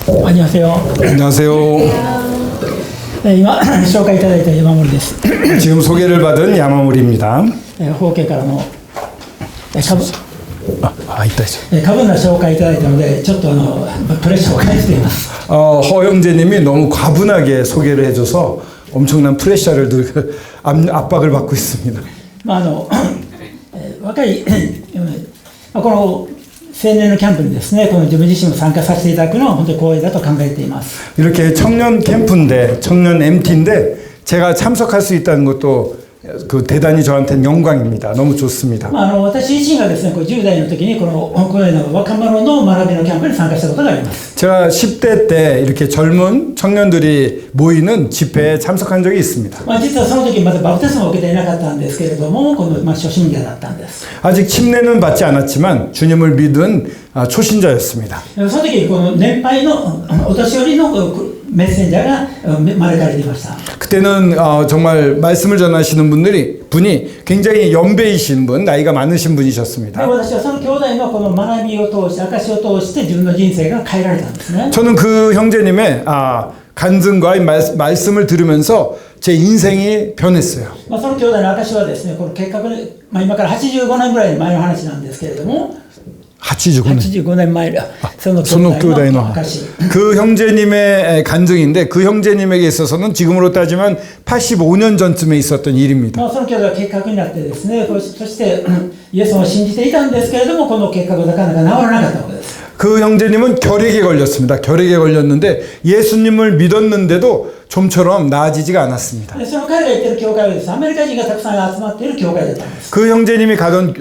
안녕하세요. 안녕하세요. 네,今紹介いただいた山森です。 지금 소개를 받은 야마모리입니다. 法家からの株の紹介いただいたので、ちょっとプレッシャーを感じています。 허 형제님이 너무 과분하게 소개를 해줘서 엄청난 프레셔를 압박을 받고 있습니다. 若いこの青年のキャンプにですね、この自分自身も参加させていただくのは本当に光栄だと考えています。 이렇게 청년 캠프인데, 청년 MT인데 제가 참석할 수 있다는 것도 대단히 저한테는 영광입니다. 너무 좋습니다. 私自身がですね、10代の時にこのような若者の学びのキャンプに参加したことがあります。 제가 10대 때 이렇게 젊은 청년들이 모이는 집회에 참석한 적이 있습니다. 実はその時まだバプテスマを受けていなかったんですけれども、この初信者だったんです。 아직 침례는 받지 않았지만 주님을 믿은 초신자였습니다. その時この年配のお年寄りのメッセンジャーが招かれていました。 그때는 정말 말씀을 전하시는 분이 굉장히 연배이신 분, 나이가 많으신 분이셨습니다. 私はその兄弟のこの学びを通して、証を通して自分の人生が変えられたんですね。 저는 그 형제님의 간증과 말씀을 들으면서 제 인생이 변했어요. その兄弟の証はですね、この結果で、今から85年ぐらい前の話なんですけれども、 85年前その兄弟の証。 그 형제님의 간증인데 그 형제님에게 있어서는 지금으로 따지면 85년 전쯤에 있었던 일입니다. その兄弟が結核になってですね、そしてイエスを信じていたんですけれども、この結核がなかなか治らなかったわけです。 그 형제님은 결핵에 걸렸습니다. 결핵에 걸렸는데 예수님을 믿었는데도 좀처럼 나아지지가 않았습니다. その彼が行っている教会はです、アメリカ人がたくさん集まっている教会だったんです。 그 형제님이 가던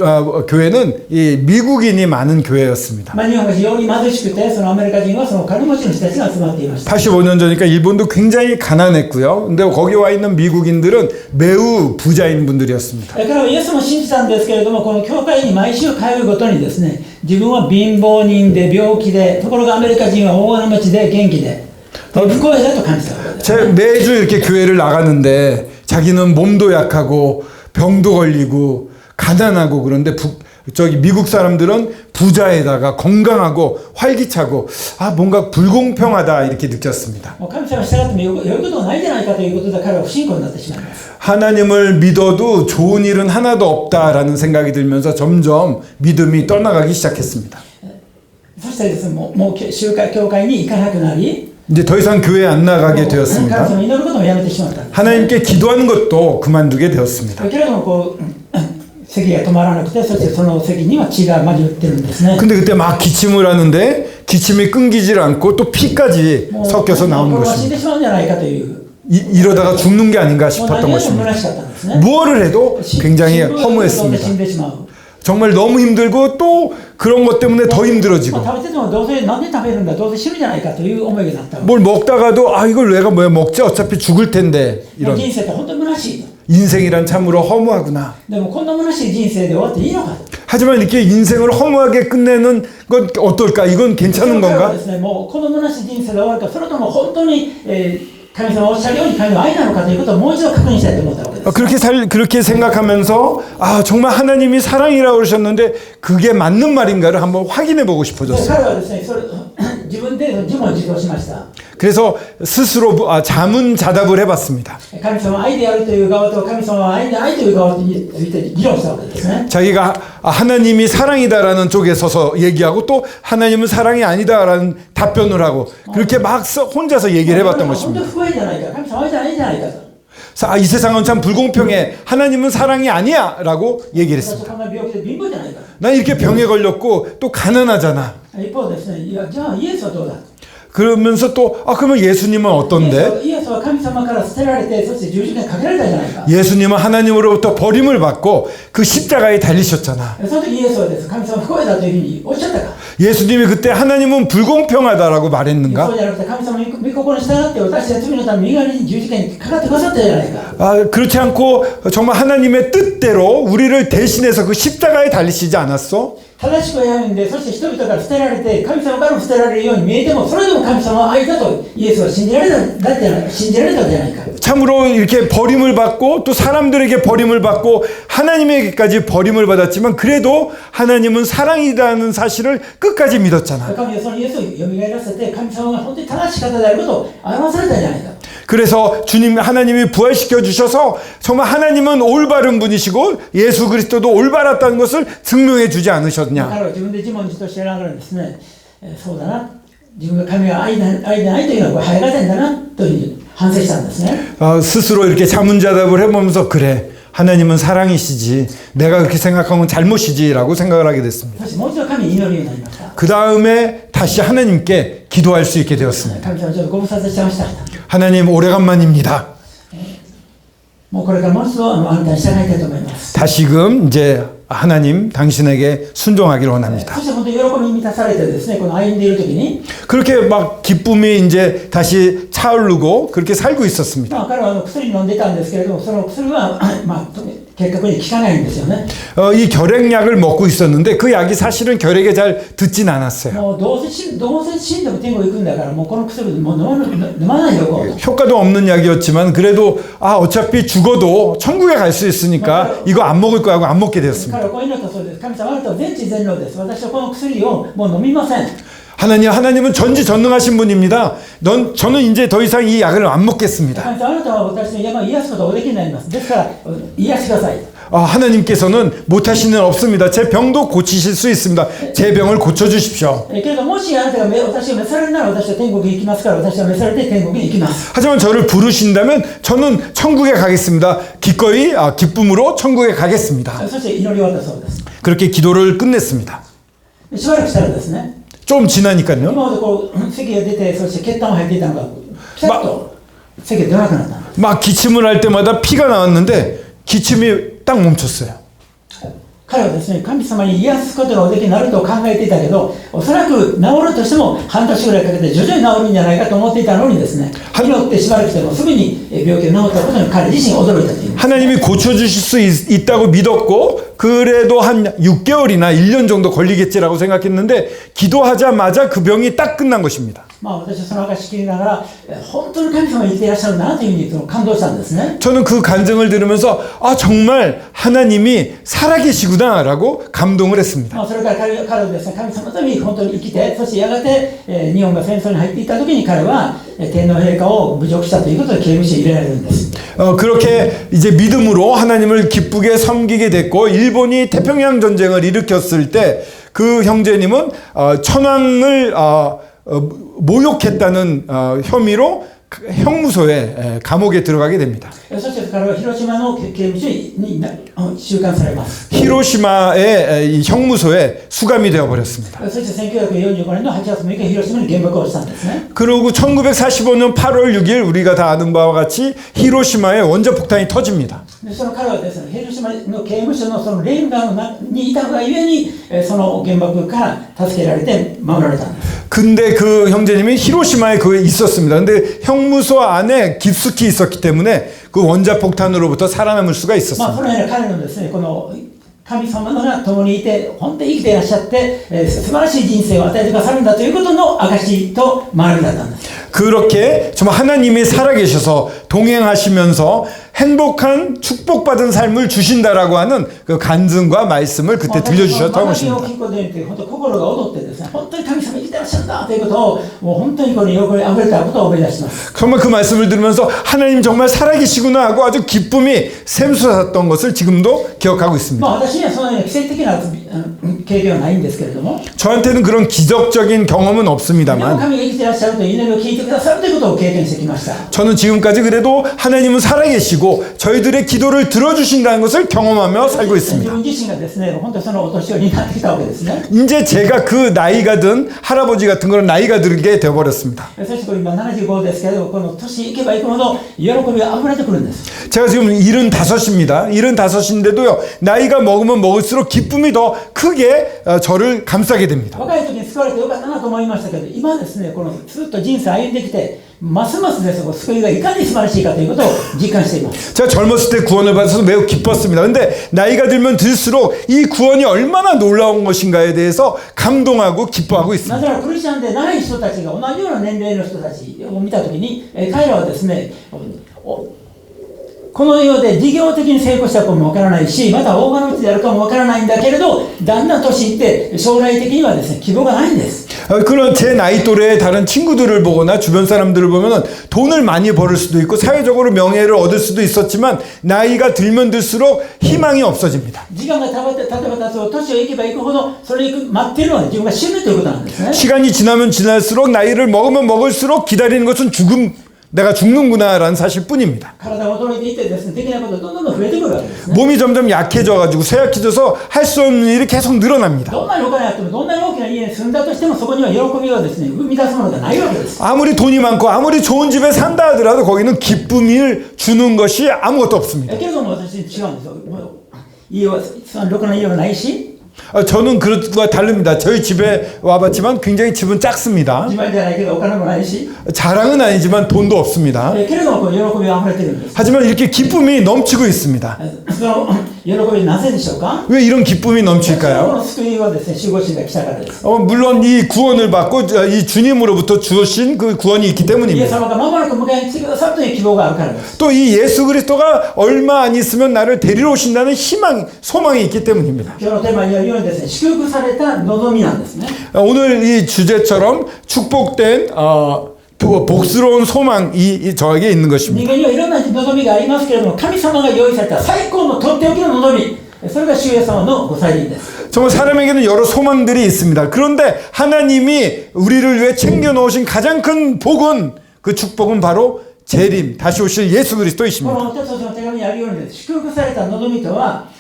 교회는 이 미국인이 많은 교회였습니다. 日本が非常に貧しくて、そのアメリカ人はその金持ちの人たちが集まっていました。 85년 전이니까 일본도 굉장히 가난했고요. 근데 거기 와 있는 미국인들은 매우 부자인 분들이었습니다. 彼はイエスも信じたんですけれども、この教会に毎週通うごとにですね、自分は貧乏人で病気で、ところがアメリカ人は大金持ちで元気で、不公平だと感じたわけです。 제가 매주 이렇게 교회를 나가는데 자기는 몸도 약하고 병도 걸리고 가난하고 그런데 저기 미국 사람들은 부자에다가 건강하고 활기차고 뭔가 불공평하다 이렇게 느꼈습니다. 神様に従ってもよいことはないじゃないかということで彼は不信仰になってしまいます。 하나님을 믿어도 좋은 일은 하나도 없다라는 생각이 들면서 점점 믿음이 떠나가기 시작했습니다. そしてですね、もう集会教会に行かなくなり、 이제 더 이상 교회에 안 나가게 되었습니다. 神様に祈ることもやめてしまったんです。 하나님께 기도하는 것도 그만두게 되었습니다. けれども咳が止まらなくて、そしてその咳には血が混じってるんですね。 근데 그때 막 기침을 하는데 기침이 끊기질 않고 또 피까지 섞여서 나오는 死んで 것입니다. しまうんじゃないかという。 이러다가 죽는 게 아닌가 싶었던 것입니다. 무엇을 해도 굉장히 허무했습니다. 정말 너무 힘들고 또 그런 것 때문에 더 힘들어지고 뭘 먹다가도 이걸 내가 왜 먹지? 어차피 죽을 텐데 이런 인생이란 참으로 허무하구나. 하지만 이렇게 인생을 허무하게 끝내는 건 어떨까? 이건 괜찮은 건가? 그렇게 생각하면서 정말 하나님이 사랑이라고 그러셨는데 그게 맞는 말인가를 한번 확인해 보고 싶어졌어요. 그래서 스스로 자문자답을 해봤습니다. 자기가 하나님이 사랑이다라는 쪽에 서서 얘기하고 또 하나님은 사랑이 아니다라는 답변을 하고 그렇게 막 혼자서 얘기를 해봤던 것입니다. 이 세상은 참 불공평해. 하나님은 사랑이 아니야 라고 얘기를 했습니다. 난 이렇게 병에 걸렸고 또 가난하잖아. 그러면서 또 그러면 예수님은 어떤데? 예수님은 하나님으로부터 버림을 받고 그 십자가에 달리셨잖아. 예수님이 그때 하나님은 불공평하다라고 말했는가? 그렇지 않고 정말 하나님의 뜻대로 우리를 대신해서 그 십자가에 달리시지 않았어? 正しくはやるんで、そして人々から捨てられて、神様からも捨てられるように見えても、それでも神様は愛だとイエスは信じられたんじゃないか。 참으로 이렇게 버림을 받고 또サラム들에게 버림을 받고 하나님에게까지 버림을 받았지만 그래도 하나님은 사랑이라는 사실을 끝까지 믿었잖아. 神はそのイエスを蘇らせて、神様が本当に正しい方であることを表されたんじゃないか。 그래서 주님 하나님이 부활시켜 주셔서 정말 하나님은 올바른 분이시고 예수 그리스도도 올바랐다는 것을 증명해 주지 않으셨냐. 彼は自分で自問自答してながらですね、そうだな、自分が神が愛でないというのは早がてんだなというふうに反省したんですね。 스스로 이렇게 자문자답을 해보면서 그래 하나님은 사랑이시지 내가 그렇게 생각한 건 잘못이지라고 생각을 하게 됐습니다. そしてもう一度神に祈るようになりました。 그 다음에 다시 하나님께 기도할 수 있게 되었습니다. 神様ちょっとご無沙汰してました。 하나님 오래간만입니다. もうこれからもう一度あなたに従いたいと思います。 다시금 이제 하나님 당신에게 순종하기를 원합니다. そして本当に喜びに満たされてですね、この歩んでいる時に、 그렇게 막 기쁨이 이제 다시 차오르고 그렇게 살고 있었습니다. 彼は薬飲んでたんですけれども、その薬は結局に効かないんですよね。 이 결핵약을 먹고 있었는데 그 약이 사실은 결핵에 잘 듣진 않았어요. もうどうせ死んでも天国行くんだから、もうこの薬もう飲まないでおこうと。 효과도 없는 약이었지만 그래도 어차피 죽어도 천국에 갈 수 있으니까 이거 안 먹을 거야 하고 안 먹게 되었습니다. 彼はこう祈ったそうです。神様、あなたは全知全能です。私はこの薬をもう飲みません。 하나님은 전지전능하신 분입니다. 저는 이제 더 이상 이 약을 안 먹겠습니다. 神様、あなたは私の病を癒すことがおできになります。ですから癒してください。 하나님께서는 못하시는 일 없습니다. 제 병도 고치실 수 있습니다. 제 병을 고쳐주십시오. けれどもしあなたが私を召されるなら私は天国に行きますから、私は召されて天国に行きます。 하지만 저를 부르신다면 저는 천국에 가겠습니다. 기꺼이 기쁨으로 천국에 가겠습니다. そして祈り終わったそうです。 그렇게 기도를 끝냈습니다. しばらくしたらですね、 좀 지나니까요. 今までこう咳が出て、そして血管が入っていたのがピタッと咳が出なくなった。 막 기침을 할 때마다 피가 나왔는데 기침이 딱 멈췄어요. 彼はですね、神様に癒すことがおできになると考えていたけど、おそらく治るとしても半年ぐらいかけて徐々に治るんじゃないかと思っていたのにですね、祈ってしばらくしてもすぐに病気が治ったことに彼自身驚いたという。 하나님이 고쳐주실 수 있다고 믿었고 그래도 한 6개월이나 1년 정도 걸리겠지라고 생각했는데 기도하자마자 그 병이 딱 끝난 것입니다. 私はその証し切りながら本当に神様が生きていらっしゃるなというふうに感動したんですね。 저는 그 간증을 들으면서 정말 하나님이 살아계시구나 라고 감동을 했습니다. それから彼はですね、神様のために本当に生きて、そしてやがて日本が戦争に入っていった時に彼は天皇陛下を侮辱したということで刑務所に入れられるんです。 그렇게 이제 믿음으로 하나님을 기쁘게 섬기게 됐고 일본이 태평양 전쟁을 일으켰을 때 그 형제님은 천황을 모욕했다는 혐의로 형무소에 감옥에 들어가게 됩니다. そして彼は広島の刑務所に収監されます。 히로시마의 이 형무소에 수감이 되어 버렸습니다. そして1945年の8月6日広島に原爆をしたんですね。 그리고 1945년 8월 6일 우리가 다 아는 바와 같이 히로시마에 원자폭탄이 터집니다. でその彼はですね、広島の刑務所のそのレンガにいたがゆえにその原爆から助けられて守られたんです。 근데 그 형제님이 히로시마에 그에 있었습니다. 근데 형무소 안에 깊숙이 있었기 때문에 그 원자폭탄으로부터 살아남을 수가 そ 있었습니다. のような彼のですね、この神様が共にいて本当に生きていらっしゃって、素晴らしい人生を与えてくださるんだということの証と学びだったんです。 그렇게 정말 하나님이 살아계셔서 동행하시면서 행복한 축복받은 삶을 주신다라고 하는 그 간증과 말씀을 그때 들려주셨던 것입니다. 本当心が躍ってですね、本当に神様生きていらっしゃるんだということをもう本当にこれ喜びあふれたことを思い出します。 정말 그 말씀을 들으면서 하나님 정말 살아계시구나 하고 아주 기쁨이 샘솟았던 것을 지금도 기억하고 있습니다. 私にはそのような奇跡的な経験はないんですけれども、 저한테는 그런 기적적인 경험은 でも 없습니다만 神が生きていらっしゃるという祈りを聞いてくださるということを経験してきました。 저는 지금까지 그래도 하나님은 살아계시고 저희들의 기도를 들어주신다는 것을 경험하며 살고 自 있습니다. 分自身がですね、本当にそのお年寄りになってきたわけですね。 이제 제가 그 나이가 든 할아버지 같은 그런 나이가 들게 되어버렸습니다. そしてこれ今75ですけれども、この年いけばいくほど喜びが溢れてくるんです。 제가 지금 75입니다. 75인데도요, 나이가 먹으면 먹을수록 기쁨이 더 크게 저를 감싸게 됩니다. 若い時に救われてよかったなと思いましたけど、今ですね、このずっと人生歩んできて、ますますですね、救いがいかに素晴らしいかということを実感しています。 제가 젊었을 때 구원을 받아서 매우 기뻤습니다. 근데 나이가 들면 들수록 이 구원이 얼마나 놀라운 것인가에 대해서 감동하고 기뻐하고 な 있습니다. ぜならクリスチャンでない人たちが同じような年齢の人たちを見たときに、彼らはですね、この世で事業的に成功したかもわからないし、また大金持ちであるかもわからないんだけれど、だんだん年いって将来的にはですね、希望がないんです。 그런 제 나이 또래의 다른 친구들을 보거나 주변 사람들을 보면은 돈을 많이 벌을 수도 있고 사회적으로 명예를 얻을 수도 있었지만 나이가 들면 들수록 희망이 없어집니다. 時間が経てば経つほど、年をいけばいくほど、それに待っているのは自分が死ぬということなんですね。 시간이 지나면 지날수록 나이를 먹으면 먹을수록 기다리는 것은 죽음, 내가 죽는구나라는 사실뿐입니다. 体が衰えていってですね、できないことがどんどん増えてくるわけですね。 몸이 점점 약해져가지고 쇠약해져서 할 수 없는 일이 계속 늘어납니다. どんなにお金あっても、どんなに大きな家に住んだとしても、そこには喜びをですね、生み出すものがないわけです。 아무리 돈이 많고 아무리 좋은 집에 산다 하더라도 거기는 기쁨을 주는 것이 아무것도 없습니다. けれども私違うんですよ。家はそのろくな家はないし、 저는 그것과 다릅니다. 저희 집에 와봤지만 굉장히 집은 작습니다. 自慢じゃないけどお金もないし、 자랑은 아니지만 돈도 없습니다. けれどもこの喜びが溢れてるんです。 하지만 이렇게 기쁨이 넘치고 있습니다. その喜びなぜでしょうか。 왜 이런 기쁨이 こ 넘칠까요? の救いはですね、守護神が来たからです。 물론 이 구원을 받고 이 주님으로부터 주신 그 구원이 있기 イエス 때문입니다. 様が間もなく迎えに来てくださるという希望があるからです。 또 이 예수 그리스도가 얼마 안 있으면 나를 데리러 오신다는 희망, 소망이 있기 때문입니다. 今日のテーマにあるようにですね、祝福された望みなんですね。 오늘 이 주제처럼 축복된 복스러운 소망이 저에게 있는 人 것입니다. 間にはいろんな望みがありますけれども、神様が用意された最高のとっておきの望み、それが主イエス様のご再臨です。 정말 사람에게는 여러 소망들이 있습니다. 그런데 하나님이 우리를 위해 챙겨 놓으신 가장 큰 복은, 그 축복은 바로 재림, 다시 오실 예수 こ 그리스도이십니다. のテソの手紙にあるようにです、祝福された望みとは、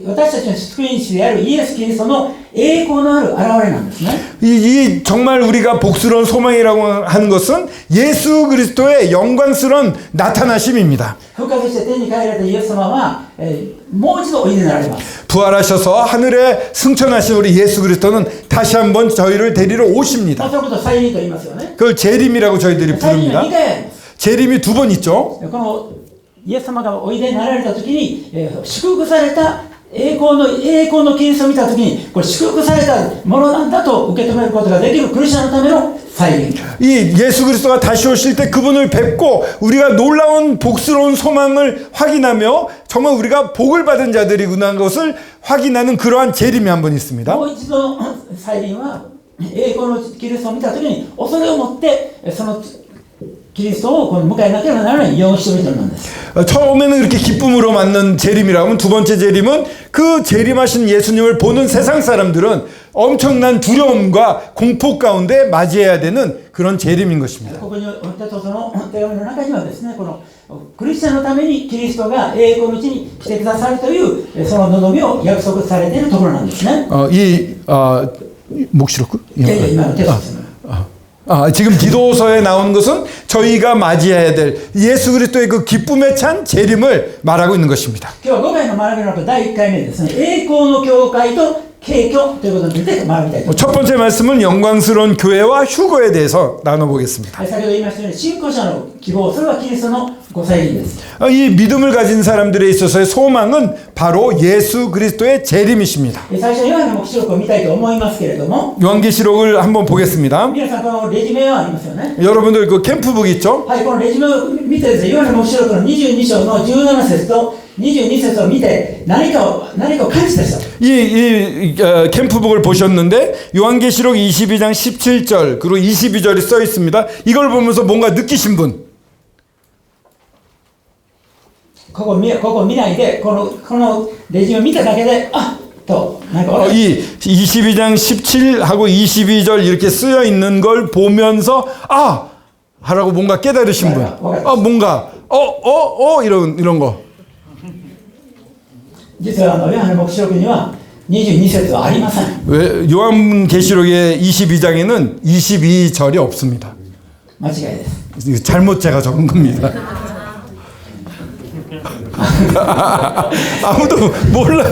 私たちの救い主であるイエス・キリストの栄光のある現れなんですね。 이 정말 우리가 복스러운 소망이라고 하는 것은 예수 그리스도의 영광스러운 나타나심입니다. 復活して天に帰られたイエス様は、もう一度おいでになられます。 부활하셔서 하늘에 승천하신 우리 예수 그리스도는 다시 한번 저희를 데리러 오십니다. そのことを再臨と言いますよね。 그걸 재림이라고 저희들이 再臨は 부릅니다. 2回あります。 재림이 2번 있죠. このイエス様がおいでになられた時に、祝福された栄光のキリストを見た時に、これ祝福されたものなんだと受け止めることができるクリスチャンのための再臨。 이 예수 그리스도가 다시 오실 때 그분을 뵙고 우리가 놀라운 복스러운 소망을 확인하며 정말 우리가 복을 받은 자들이구나 하는 것을 확인하는 그러한 재림이 한 번 있습니다. もう一度の再臨は栄光のキリストを見た時に恐れを持ってそのキリストを迎えなければならないよう人々なんです。 처음에는 이렇게 기쁨으로 맞는 재림이라면 두 번째 재림은 그 재림하신 예수님을 보는 세상 사람들은 엄청난 두려움과 공포 가운데 맞이해야 되는 그런 재림인 것입니다. ここにテトの手紙の中にはですね、このクリスチャンのためにキリストが栄光のうちに来てくださるというその望みを約束されているところなんですね。 목시록? 今のテトですね。 지금 기도서에 나온 것은 저희가 맞이해야 될 예수 그리스도의 그 기쁨에 찬 재림을 말하고 있는 것입니다. 今日は5回の学びの中第1回目ですね、栄光の教会と景挙ということについて学びたいと思います。 첫 번째 말씀은 영광스러운 교회와 휴거에 대해서 나눠보겠습니다. 先ほど言いましたように信仰者の希望、それはキリストのご再臨です。 이 믿음을 가진 사람들에 있어서의 소망은 바로 예수 그리스도의 재림이십니다. 最初にヨハネの黙示録を見たいと思いますけれども、 요한계시록을 한번 보겠습니다. 皆さんこのレジュメはありますよね。 여러분들 그 캠프북 있죠? はい、このレジュメを見てですね、ヨハネの黙示録の22章の17節と22節を見て何かを感じた人。 캠프북을 보셨는데 요한계시록 22장 17절 그리고 22절이 써 있습니다. 이걸 보면서 뭔가 느끼신 분? ここ見ないでこのレジュメを見ただけでとなんか이 22장 17하고 22절 이렇게 쓰여 있는 걸 보면서 하라고 뭔가 깨달으신 분. 뭔가 이런 거. 実はヨハネの黙示録には22節はありません。 왜 요한계시록의 22장에는 22절이 없습니다. 間違いです。 잘못 제가 적은 겁니다. 아무도 몰라.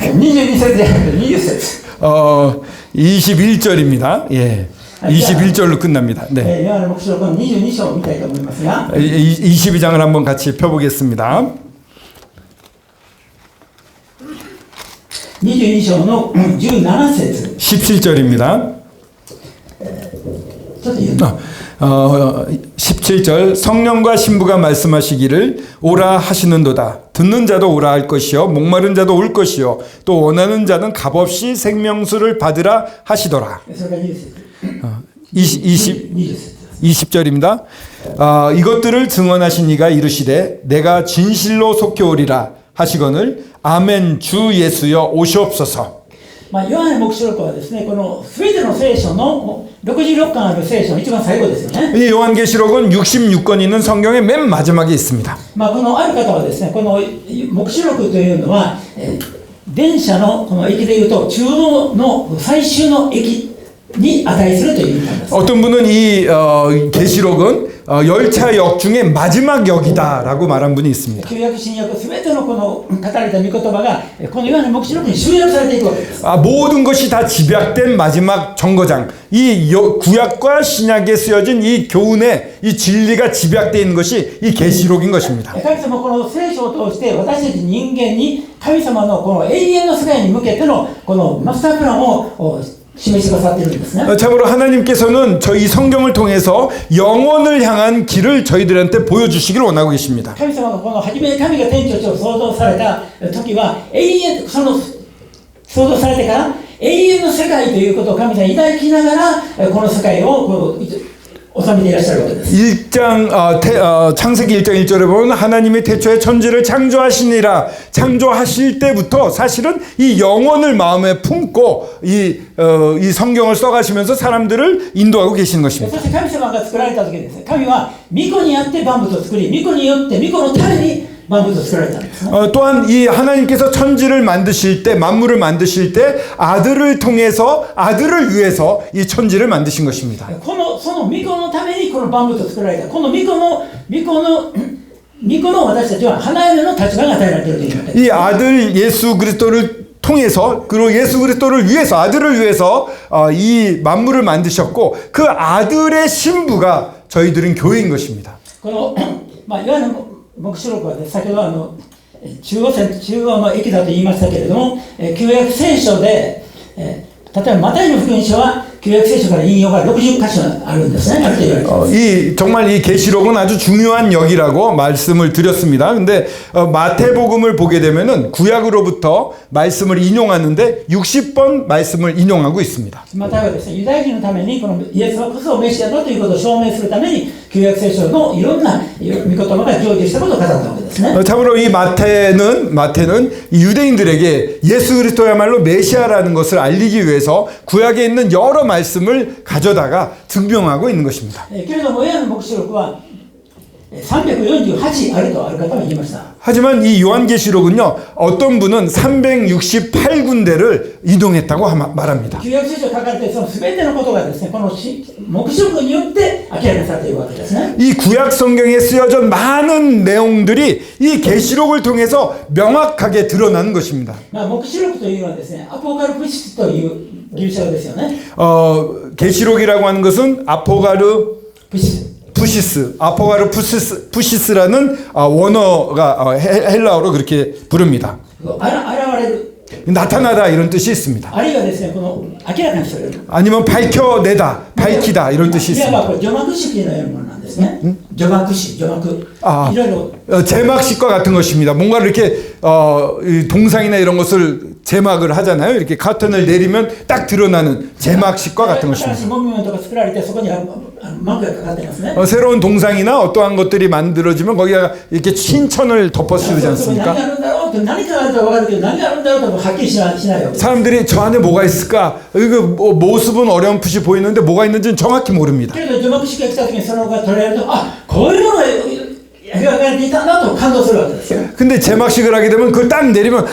22節じゃなくて20節。 21절입니다. 예. 21절로 끝납니다. 네. ヨハネ黙示録の22章を見たいと思いますが、 22장을 한번 같이 펴보겠습니다. 22章の17節。 17절입니다. ちょっと言うの。 17절 성령과 신부가 말씀하시기를 오라 하시는도다. 듣는 자도 오라 할 것이요 목마른 자도 올 것이요 또 원하는 자는 값없이 생명수를 받으라 하시더라. それから20節。20節。 20절입니다. 이것들을 증언하신 이가 이르시되 내가 진실로 속해오리라 하시거늘 아멘 주 예수여 오시옵소서. ヨハネ黙示録はですね、この全ての聖書の66巻ある聖書の一番最後ですよね。 이 요한계시록은 66권 있는 성경의 맨 마지막에 있습니다. このある方はですね、この黙示録というのは、電車のこの駅でいうと中央の最終の駅に値するという意味なんです。 어떤 분은 이 계시록은 열차역 중에 마지막 역이다라고 말한 분이 있습니다. 旧約新約全てのこの語られた御言葉がこのヨハネ黙示録に集約されていくわけです。 모든 것이 다 집약된 마지막 정거장. 이 구약과 신약에 쓰여진 이 교훈에 이 진리가 집약되어 있는 것이 이 계시록인 것입니다. 神様はこの聖書を通して私たち人間に神様のこの永遠の世界に向けてのこのマスタープランを示してくださっているんですね。 참으로 하나님께서는 저희 성경을 통해서 영원을 향한 길을 저희들한테 보여주시기를 원하고 계십니다. 神様がこの初めに神が天地を創造された時は永遠その創造されてから永遠の世界ということを神様抱きながらこの世界を収めていらっしゃるわけです。 창세기 1장 1절에 보면 하나님이 태초에 천지를 창조하시니라 창조하실 때부터 사실은 이 영혼을 마음에 품고 이 성경을 써가시면서 사람들을 인도하고 계시는 そ 것입니다. して神様が作られた時ですね、神は御子にあって万物を作り、御子によって御子のために万物を作られたんですね。 또한 이 하나님께서 천지를 만드실 때 만물을 만드실 때 아들을 통해서 아들을 위해서 이 천지를 만드신 것입니다. その御子のためにこの万物を作られた。この御子の私たちは花嫁の立場が与えられているというわけです。 이 아들 예수 그리스도를 통해서 그리고 예수 그리스도를 위해서 아들을 위해서 이 만물을 만드셨고 그 아들의 신부가 저희들은 교회인 것입니다. このいわゆる黙示録はね、先ほど中央の駅だと言いましたけれども、旧約聖書で、例えばマタイの福音書は旧約聖書から引用が60箇所あるんですね。あると言われています。 정말 이 계시록은 아주 중요한 역이라고 말씀을 드렸습니다. 근데 마태복음을 보게 되면은 구약으로부터 말씀을 인용하는데 60번 말씀을 인용하고 있습니다. マタイはですね、ユダヤ人のためにこのイエスはこそメシアだということを証明するために旧約聖書のいろんな御言葉が成就したことを語ったわけですね。 참으로 이 마태는 유대인들에게 예수 그리스도야말로 메시아라는 것을 알리기 위해서 구약에 있는 여러 말씀을 가져다가 증명하고 있는 것입니다. けれどもヨハネ黙示録は348あるとある方は言いました。 하지만 이 요한계시록은요 어떤 분은 368군데를 이동했다고 말합니다. 旧約聖書に書かれているその全てのことがですね、この黙示録によって明らかにされているわけですね。 이 구약 성경에 쓰여져 많은 내용들이 이 계시록을 통해서 명확하게 드러나는 것입니다. 黙示録というのはですね、アポカルプシスというギリシャ語ですよね。 계시록이라고 하는 것은 아포가르 푸시스라는 원어가 헬라어로 그렇게 부릅니다. 現れる 나타나다 이런 뜻이 있습니다. あるいはですね、この明らかにされる。 아니면 밝혀내다, 밝히다 이런 뜻이 いわば 있습니다. これ除幕式のようなものなんですね。除幕式、除幕。 いろいろ 제막식과 같은 것입니다. 뭔가를 이렇게 이 동상이나 이런 것을 제막을 하잖아요. 이렇게 커튼을 내리면 딱 드러나는 제막식과 같은 新しい 것입니다. モニュメントが作られてそこに幕がかかっていますね。 새로운 동상이나 어떠한 것들이 만들어지면 거기다가 이렇게 신천을 덮어 씌우지 そこに何 않습니까? があるんだろうって何かがあると分かるけど何があるんだろうとはっきりしないわけです。 사람들이 저 안에 뭐가 있을까? 이거 모습은 어렴풋이 보이는데 뭐가 있는지는 정확히 모릅니다. けれど除幕式が来た時にそのが取られるとこういうものが描かれていたんだと感動するわけですよ。 근데 제막식을 하게 되면 그걸 딱 내리면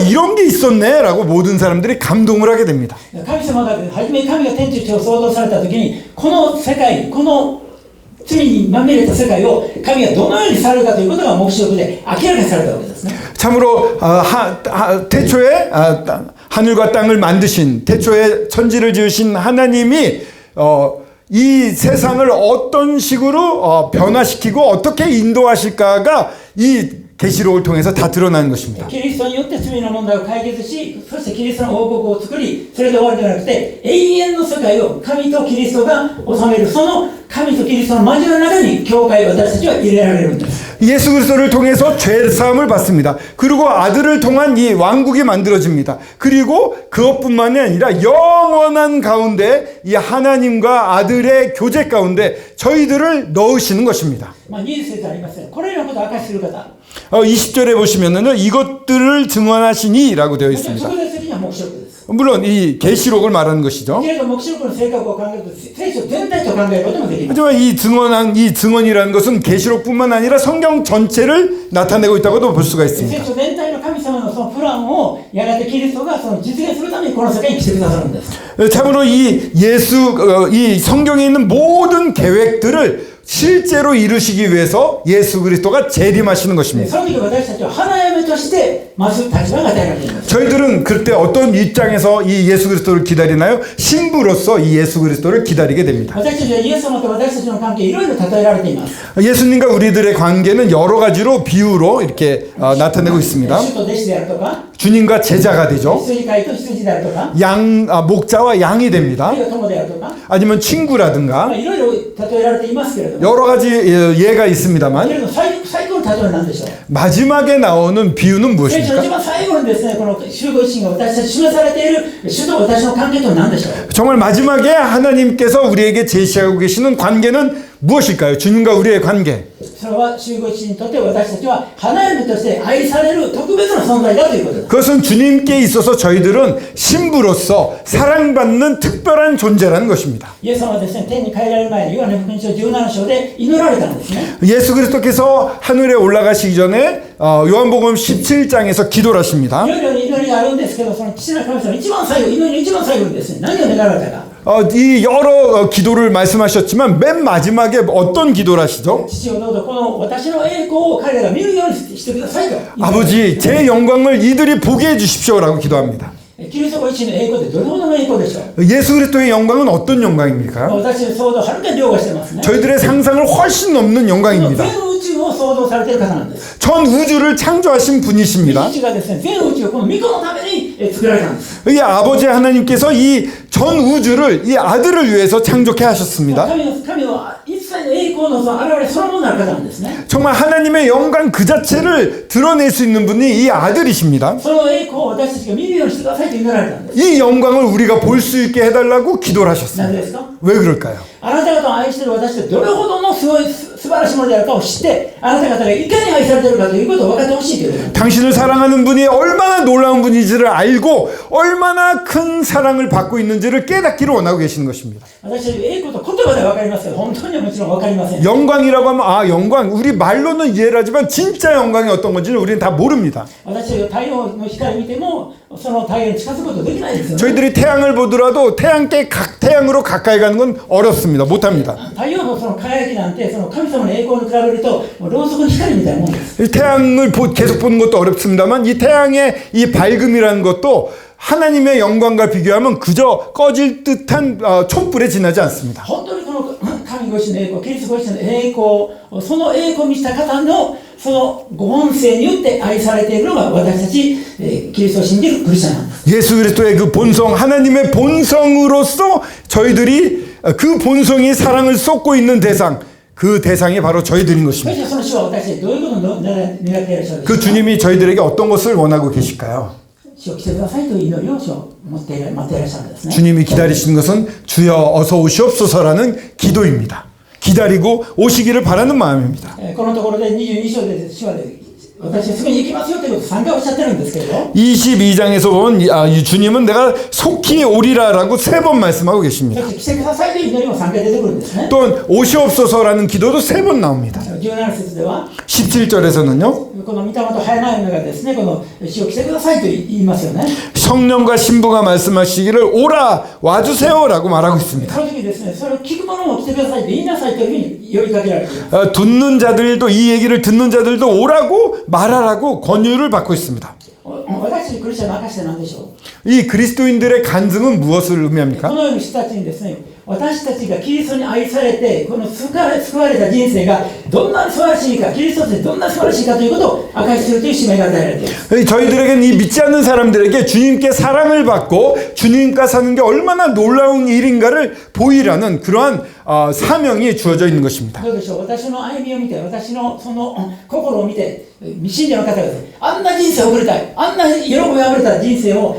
이런 게 있었네 라고 모든 사람들이 감동을 하게 됩니다. 神様が初め神が天地地を創造された時にこの世界この罪にまみれた世界を神はどのようにされるかということが黙示録で明らかにされたわけですね。 참으로 태초에 하늘과 땅을 만드신 태초에 천지를 지으신 하나님이 이 세상을 어떤 식으로 변화시키고 어떻게 인도하실까가 이 계시록을 통해서 다 드러나는 것입니다. キリストによって罪の問題を解決し、そしてキリストの王国を作り、それで終わりではなくて、永遠の世界を神とキリストが治める、その神とキリストの交わりの中に教会、私たちは入れられるんです。 예수 그리스도를 통해서 죄 사함을 받습니다. 그리고 아들을 통한 이 왕국이 만들어집니다. 그리고 그것뿐만이 아니라 영원한 가운데 이 하나님과 아들의 교제 가운데 저희들을 넣으시는 것입니다. 20節ありますね。これらのことを明かしする方。 20절에 보시면은 이것들을 증언하시니라고 되어 直 있습니다. 接的には黙示録です。 물론 이 계시록을 말하는 것이죠. けれど黙示録の性格を考えると、聖書全体と考えることもできます。 하지만 이 증언이라는 것은 계시록뿐만 아니라 성경 전체를 나타내고 있다고도 볼 수가 聖 있습니다. 書全体の神様のそのプランをやがてキリストがその実現するためにこの世界に来てくださるんです。 참으로 이 성경에 있는 모든 계획들을 실제로 이루시기 위해서 예수 그리스도가 재림하시는 そ 것입니다. の時私たちは花嫁としてまず立場が与えられています。 저희들은 그때 어떤 입장에서 이 예수 그리스도를 기다리나요? 신부로서 이 예수 그리스도를 기다리게 됩니다. 私たちはイエス様と私たちの関係いろいろ例えられています。 예수님과 우리들의 관계는 여러 가지로 비유로 이렇게 나타내고 있습니다. 主と弟子であるとか、 주님과 제자가 되죠. 羊飼いと羊であるとか、 목자와 양이 됩니다. あるいは友であるとか、 아니면 친구라든가 いろいろ例えられていますけれども、 여러 가지 예가 け 있습니다만 れど最高の例えは何でしょう。 마지막에 나오는 비유는 聖書の 무엇입니까? 一番最後にですね、この集合一心が私たち示されている主と私の関係とは何でしょう。 정말 마지막에 하나님께서 우리에게 제시하고 계시는 관계는 무엇일까요? 주님과 우리의 관계. それは集合一心にとって私たちは花嫁として愛される特別な存在だということです。 그것은 주님께 있어서 저희들은 신부로서 사랑받는 특별한 존재라는 것입니다. イエス様はですね、天に帰られる前にヨハネ福音書17章で祈られたんですね。 예수 그리스도께서 하늘에 올라가시기 전에 요한복음 17장에서 기도를 하십니다. いろいろ祈りがあるんですけど、その父なる神様の一番最後、祈りの一番最後にですね、何を願われたか。 이 여러 기도를 말씀하셨지만 맨 마지막에 어떤 기도를 하시죠? 父をどうぞこの私の栄光を彼らが見るようにしてくださいと。 아버지 제 영광을 이들이 보게 해주십시오라고 기도합니다. キリストご自身の栄光ってどれほどの栄光でしょう。 예수 그리스도의 영광은 어떤 영광입니까? 私の想像をはるかに凌駕してますね。 저희들의 상상을 훨씬 넘는 영광입니다. 全宇宙を創造されている方なんです。 전 우주를 창조하신 분이십니다. 宇宙がですね、全宇宙をこの御子のために作られたんです。 이 아버지 하나님께서 이 전 우주를 이 아들을 위해서 창조케 하셨습니다. 神は一切の栄光のその現れそのものなる方なんですね。 정말 하나님의 영광 그 자체를 드러낼 수 있는 분이 이 아들이십니다. その栄光を私たちが見るようにしてくださいと祈られたんです。 이 영광을 우리가 볼 수 있게 해달라고 기도를 なぜ 하셨습니다. ですか。 왜 그럴까요? あなた方を愛している私たちがどれほどのすごい素晴らしいものであるかを知って、あなた方がいかに愛されているかということを分かってほしいということです。 당신을 사랑하는 분이 얼마나 놀라운 분인지를 알고 얼마나 큰 사랑을 받고 있는지를 깨닫기를 원하고 계시는 것입니다. 私たち栄光と言葉では分かりますけど、本当にはもちろん分かりません。 영광이라고 하면 영광 우리 말로는 이해를 하지만 진짜 영광이 어떤 건지는 우리는 다 모릅니다. 私たちが太陽の光を見ても、その太陽に近づくことできないですよね。 저희들이 태양을 보더라도 태양으로 가까이 가는 건 어렵습니다. 못합니다. 太陽のその輝きなんて、その神様の栄光に比べると、もうろうそくの光みたいなもんです。 태양을 계속 보는 것도 어렵습니다만 이 태양의 이 밝음이라는 것도 하나님의 영광과 비교하면 그저 꺼질 듯한 촛불에 지나지 않습니다. 本当にこの神ご自身の栄光、キリストご自身の栄光、その栄光にした方のそのご本性によって愛されているのが私たち、キリストを信じるクリスチャンなんです。 예수 그리스도의 그 본성, 하나님의 본성으로서 저희들이 그 본성이 사랑을 쏟고 있는 대상, 그 대상이 바로 저희들인 そし 것입니다. てその主は私たちどういうことを願っていらっしゃるでしょう 그 か。 주님이 저희들에게 어떤 것을 원하고 계실까요? 主を来てくださいという祈りを主を待っていらっしゃるんですね。 주님이 기다리시는 것은 주여 어서 오시옵소서라는 기도입니다. 기다리고 오시기를 바라는 마음입니다. このところで22章で主は私はすぐに行きますよということを3回おっしゃってるんですけれど、 22장에서 본 주님은 내가 속히 오리라라고 3번 말씀하고 そ 계십니다. して来てくださいという祈りも3回出てくるんですね。 또 오시옵소서라는 기도도 3번 나옵니다. 17節では 17절에서는요. この御霊と早苗がですね、この死を着てくださいと言いますよね。 성령과 신부가 말씀하시기를 오라 와주세요라고 말하고 있습니다. その時ですね、それを聞く者も来てくださいと言いなさいというふうに呼びかけられています。 듣는 자들도 이 얘기를 듣는 자들도 오라고 말하라고 권유를 받고 있습니다. 私クリスチャンの証して何でしょう。 이 그리스도인들의 간증은 무엇을 의미합니까? このような人たちにですね、私たちがキリストに愛されて、この救われた人生がどんな素晴らしいか、キリストでどんな素晴らしいかということを明かしするという使命が与えられています。 저희들에게는 이 믿지 않는 사람들에게 주님께 사랑을 받고 주님과 사는 게 얼마나 놀라운 일인가를 보이라는 그러한 사명이 주어져 있는 것입니다. どうでしょう。私の歩みを見て、私のその心を見て、信者の方がですね、あんな人生を送りたい、あんな喜びあふれた人生を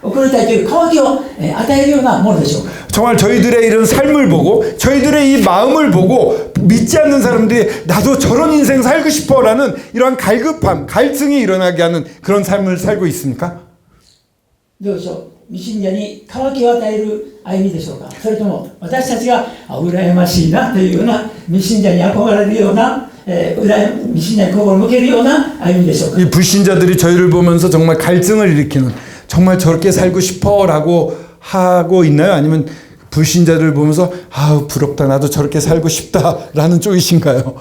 送りたいという渇きを与えるようなものでしょうか。 정말 저희들의 이런 삶을 보고 저희들의 이 마음을 보고 믿지 않는 사람들이 나도 저런 인생 살고 싶어라는 이러한 갈급함, 갈증이 일어나게 하는 그런 삶을 살고 있습니까? どうでしょう。未信者に渇きを与える歩みでしょうか。それとも私たちが羨ましいなというような未信者に憧れるような未信者に心を向けるような歩みでしょうか。 이 불신자들이 저희를 보면서 정말 갈증을 일으키는 정말 저렇게 살고 싶어라고 하고 있나요? 아니면 불신자들을 보면서 아우 부럽다 나도 저렇게 살고 싶다라는 쪽이신가요?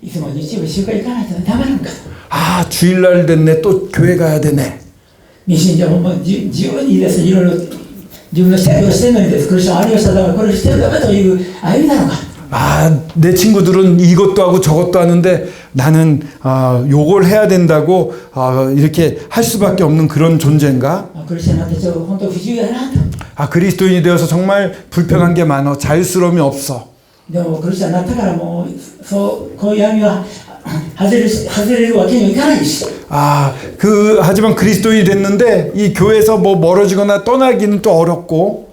いつも日曜日集会行かないとダメなんか。 아 주일날 됐네 또 교회 가야 되네. 未信者も自由にですね、いろいろ自分のしたいことをしてるのにです、クリスチャンあれをしたらダメ、これをしてるダメという歩みなのか。 아, 내 친구들은 이것도 하고 저것도 하는데 나는 요걸 해야 된다고 이렇게 할 수밖에 없는 그런 존재인가? クリスチャンになってちょっと本当不自由やなと。 아, 그리스도인이 되어서 정말 불편한 게 많어. 자유스러움이 없어. でもクリスチャンになったからもうそうこういう歩みは外れるわけにはいかないし。 아, 하지만 그리스도인이 됐는데 이 교회에서 뭐 멀어지거나 떠나기는 또 어렵고.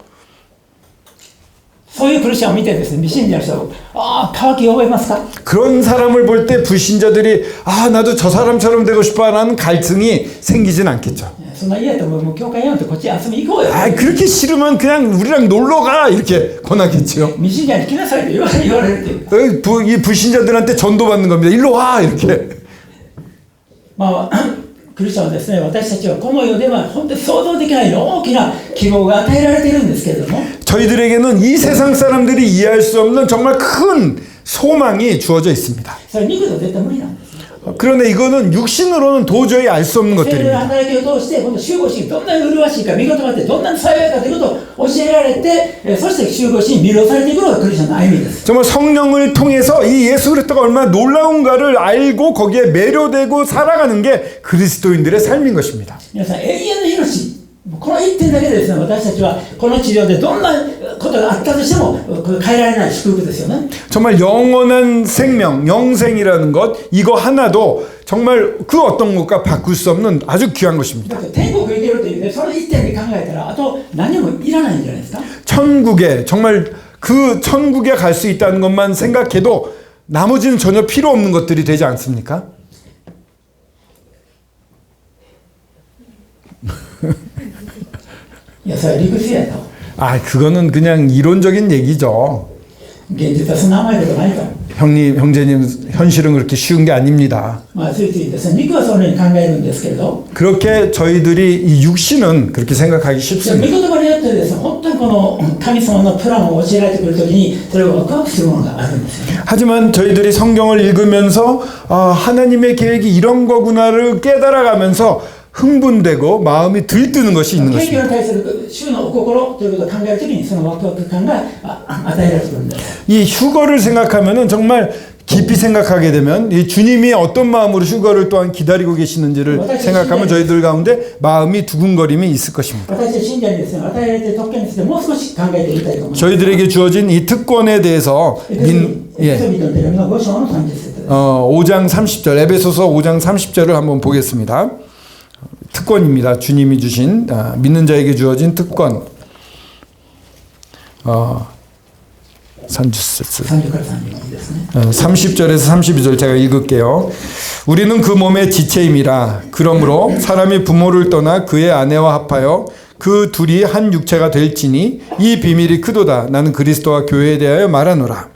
そういうクリスチャンを見てですね、未信者の人は渇きを覚えますか。 그런 사람을 볼 때 불신자들이 아, 나도 저 사람처럼 되고 싶어라는 갈증이 생기진 않겠죠. そんな嫌やったらもう教会やんとこっち遊び行こうよ。 아, 그렇게 싫으면 그냥 우리랑 놀러 가 이렇게 권하겠지요. 未信者に来なさいと言われるという。 이 불신자들한테 전도받는 겁니다. 일로 와 이렇게. まあクリスチャンはですね、私たちはこの世では本当に想像できない大きな希望が与えられているんですけれども、 저희들에게는 이 세상 사람들이 이해할 수 없는 정말 큰 소망이 주어져 있습니다. それ肉と絶対無理なんです。 그런데 이거는 육신으로는 도저히 알 수 없는 聖霊の 것들입니다. 働きを通して、この集合しどんなに麗しいか、見事があってどんなに幸いかということを教えられて、そして集合しに魅了されていくのがクリスチャンの歩みです。 정말 성령을 통해서 이 예수 그리스도가 얼마나 놀라운가를 알고 거기에 매료되고 살아가는 게 그리스도인들의 삶인 것입니다. 皆さん、永遠の命、この一点だけでですね、私たちはこの治療でどんなことがあったとしても変えられない祝福ですよね。 정말 영원한 생명, 영생이라는 것 이거 하나도 정말 그 어떤 것과 바꿀 수 없는 아주 귀한 것입니다. だって天国へ行けるというね、その一点で考えたらあと何もいらないんじゃないですか。 천국에 정말 그 천국에 갈 수 있다는 것만 생각해도 나머지는 전혀 필요 없는 것들이 되지 않습니까? 아, 그거는 그냥 이론적인 얘기죠. 現実はそんな甘いことないと。 형제님, 현실은 그렇게 쉬운 게 아닙니다. まあついついですね、肉はそのように考えるんですけれど、 그렇게 저희들이 이 육신은 그렇게 생각하기 御 쉽습니다. 言葉によってですね、本当にこの神様のプランを教えられてくるときにそれをワクワクするものがあるんですよね。 하지만 저희들이 성경을 읽으면서 하나님의 계획이 이런 거구나를 깨달아가면서 흥분되고 마음이 들뜨는 것이 있는 研究 것입니다. に対する主のお心ということを考えるときにそのワクワク感が与えられてくるんです。 이 휴거를 생각하면은 정말 깊이 생각하게 되면 이 주님이 어떤 마음으로 휴거를 또한 기다리고 계시는지를 생각하면 저희들 가운데 마음이 두근거림이 있을 것입니다. 私信者にですね、与えられている特権についてもう少し考えてみたいと思います。 저희들에게 주어진 이 특권에 대해서 5장 30절 에베소서 5장 30절을 한번 보겠습니다. 특권입니다. 주님이 주신 믿는 자에게 주어진 특권. 30절에서 32절 제가 읽을게요. 우리는 그 몸의 지체임이라. 그러므로 사람이 부모를 떠나 그의 아내와 합하여 그 둘이 한 육체가 될지니 이 비밀이 크도다. 나는 그리스도와 교회에 대하여 말하노라.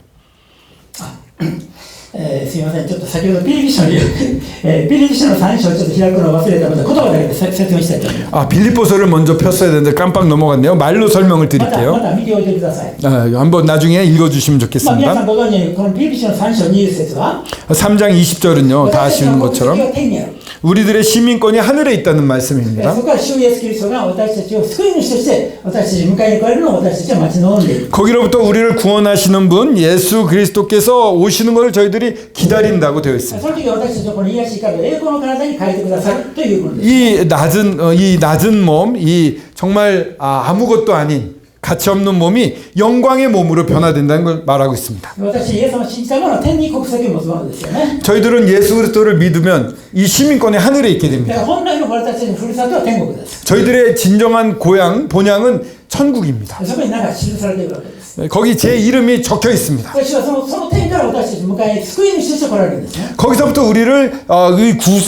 すみません、ちょっと先ほどピリピ書のピリピ書の3章をちょっと開くのを忘れたので、言葉だけで説明したいと思います。 아, 빌립보서를 먼저 폈어야 되는데 깜빡 넘어갔네요. 말로 설명을 また 드릴게요. 見ておいてください。 한번 나중에 읽어주시면 皆さん 좋겠습니다. ご存知のように、このピリピ書の3章20節は、 3장 20절은요, 다 私たち 아시는 の目的 것처럼 は天にある。 우리들의 시민권이 하늘에 있다는 말씀입니다. そこから主イエスキリストが私たちを救い主として私たちに迎えに来られるのを私たちは待ち望んでいる。 거기로부터 우리를 구원하시는 분 예수 그리스도께서 오시는 것을 저희들이 기다린다고 되어 そ 있습니다. の時私たちをこの癒しから栄光の体に変えてくださるということです。 이 낮은 몸, 이 정말 아무것도 아닌 가치 없는 몸이 영광의 몸으로 변화된다는 걸 말하고 있습니다. 私、イエス様を信じた者は天に国籍を持つものですよね。 저희들은 예수 그리스도를 믿으면 이 시민권이 하늘에 있게 だから 됩니다. 本来の私たちのふるさとは天国です。 저희들의 진정한 고향, 본향은 천국입니다. そこに何が記されているわけです。 거기 제 이름이 적혀 있습니다. 私はその天から私たちに迎え救い主として来られるんですね。 거기서부터 우리를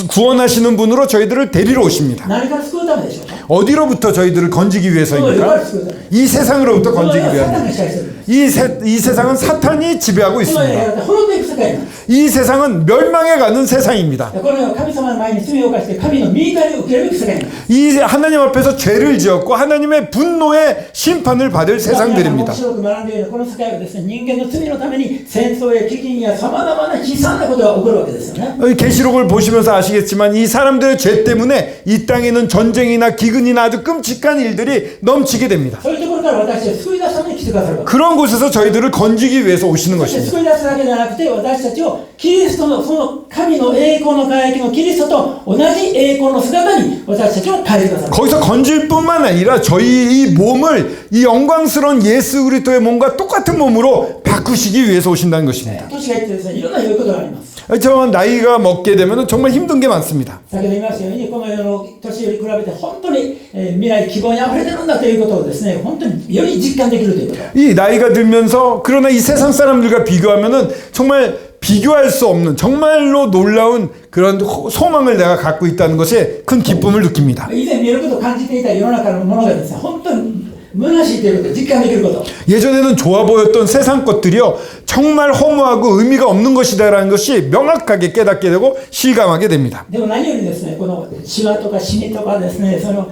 구원하시는 분으로 저희들을 데리러 오십니다. 何から救うためでしょうか。 어디로부터 저희들을 건지기 その世か 위해서입니까? ら救うため。 이 세상으로부터 その世 건지기 はサタン 위함. が支配しているんです。 이 세상은 사탄이 지배하고 その世 있습니다. は滅んでいく世界なんです。 이 세상은 멸망해 가는 세상입니다. この世は神様の前に罪を犯して神の御怒りを受けるべき世界なんです。 이 하나님 앞에서 죄를 지었고 하나님의 분노의 심판을 받을 皆さん 세상들입니다. 黙示録学んでいるようにこの世界はですね、人間の罪のために戦争や飢饉やさまざまな悲惨なことが起こるわけですよね。 계시록을 보시면서 아시겠지만 이 사람들의 죄 때문에 이 땅에는 전쟁이나 기근이나 아주 끔찍한 일들이 넘치게 됩니다. そういうところから私を救い出すために来てくださるわけです。 그런 곳에서 저희들을 건지기 위해서 오시는 そして 것입니다. 救い出すだけじゃなくて、私たちをキリストのその神の栄光の輝きのキリストと同じ栄光の姿に私たちを変えてくださる。 거기서 건질 뿐만 아니라 저희 이 몸을 이 영광스러운 예수 그리스도의 몸과 똑같은 몸으로 바꾸시기 위해서 오신다는 것입니다. 年がいってですね、いろんな良いことがあります。 저 나이가 먹게 되면 정말 힘든 게 많습니다. 先ほど言いましたように、この世の年より比べて本当に未来希望にあふれてるんだということをですね、本当により実感できるということ。 이 나이가 들면서 그러나 이 세상 사람들과 비교하면은 정말 비교할 수 없는 정말로 놀라운 그런 소망을 내가 갖고 있다는 것에 큰 기쁨을 느낍니다. 以前見えることを感じていた世の中のものがですね、本当に虚しいということを実感できること。 예전에는 좋아 보였던 세상 것들이요 정말 허무하고 의미가 없는 것이다라는 것이 명확하게 깨닫게 되고 실감하게 됩니다. でも何よりですね、このシワとかシミとかですね、その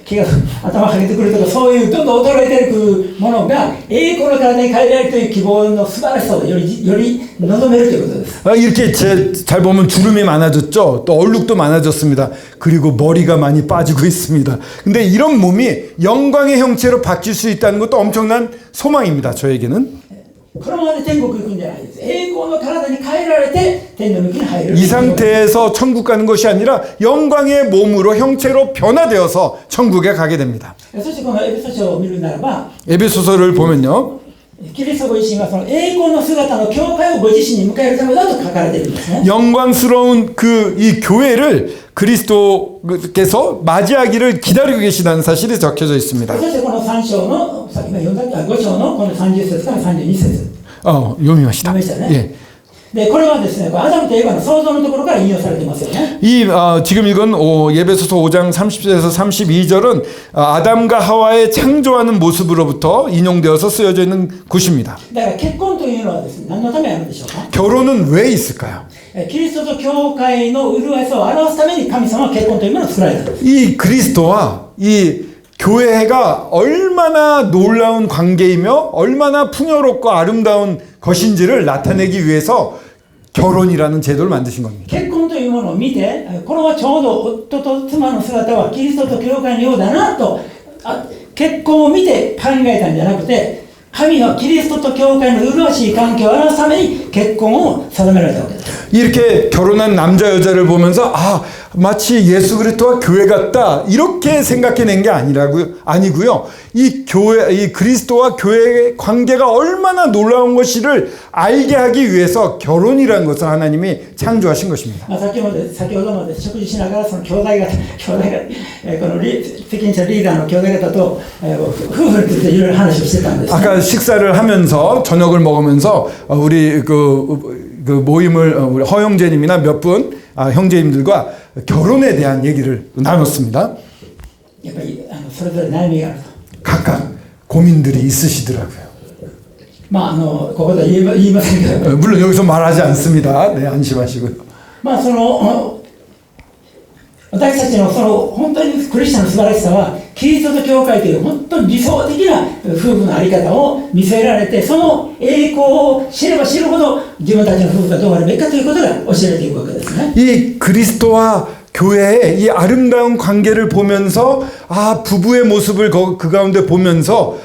毛が頭かけてくるとか、そういうどんどん衰えていくものが栄光の体に変えられるという希望の素晴らしさをより望めるということです。 이렇게 잘 보면 주름이 많아졌죠. 또 얼룩도 많아졌습니다. 그리고 머리가 많이 빠지고 있습니다. 근데 이런 몸이 영광의 형체로 바뀔 수 있다는 것도 엄청난 소망입니다. 저에게는. このままで天国行くんじゃないです。栄光の体に変えられて天の向きに入る。 이 상태에서 천국 가는 것이 아니라 영광의 몸으로 형체로 변화되어서 천국에 가게 됩니다. そしてこのエペソ書を見るならば、 에베소서를 보면요. キリストご自身はその栄光の姿の教会をご自身に迎えるためだと書かれているんですね。 영광스러운 이 교회를 그리스도께서 맞이하기를 기다리고 계시다는 사실이 적혀져 있습니다. そしてこの3章のさっきの5章のこの30節から32節 読みました. 読みましたね。 예. でこれはですね、アダムとエヴァの創造のところから引用されていますよね。 지금 읽은 예배소서 5장 30절에서 32절은 아담과 하와의 창조하는 모습으로부터 인용되어서 쓰여져 있는 구십니다. だから結婚というのはですね、何のためにあるんでしょうか。 결혼은 왜 있을까요? キリストと教会の麗しさを表すために神様は結婚というものを作られたんです。 이 그리스도와 이 교회가 얼마나 놀라운 관계이며 얼마나 풍요롭고 아름다운 것인지를 나타내기 위해서 결혼이라는 제도를 만드신 겁니다. 結婚というものを見て、これはちょうど夫と妻の姿はキリストと教会のようだなと、結婚を見て考えたんじゃなくて、神のキリストと教会の麗しい関係を表すために結婚を定められたわけです。 이렇게 결혼한 남자 여자를 보면서 마치 예수 그리스도와 교회 같다 이렇게 생각해낸 게 아니고요. 이 그리스도와 교회의 관계가 얼마나 놀라운 것을 알게 하기 위해서 결혼이라는 것을 하나님이 창조하신 것입니다. 先ほどまで食事しながらその兄弟方この責任者リーダーの兄弟方と夫婦についていろいろ話をしてたんです、ね。 아까 식사를 하면서 저녁을 먹으면서 우리 그 모임을 우리 허영재님이나 몇 분 형제님들과 결혼에 대한 얘기를 나눴습니다. やっぱりそれぞれ悩みがあると。 각각 고민들이 있으시더라고요. まあ、ここでは言いませんけど、 물론 여기서 말하지 않습니다. 네, 안심하시고요. まあ私たちの本当にクリスチャンの素晴らしさは、キリストと教会という本当に理想的な夫婦のあり方を見せられて、その栄光を知れば知るほど自分たちの夫婦がどうあるべきかということが教えられていくわけですね。 이 그리스도와 교회의 이 아름다운 관계를 보면서 부부의 모습을 그 가운데 보면서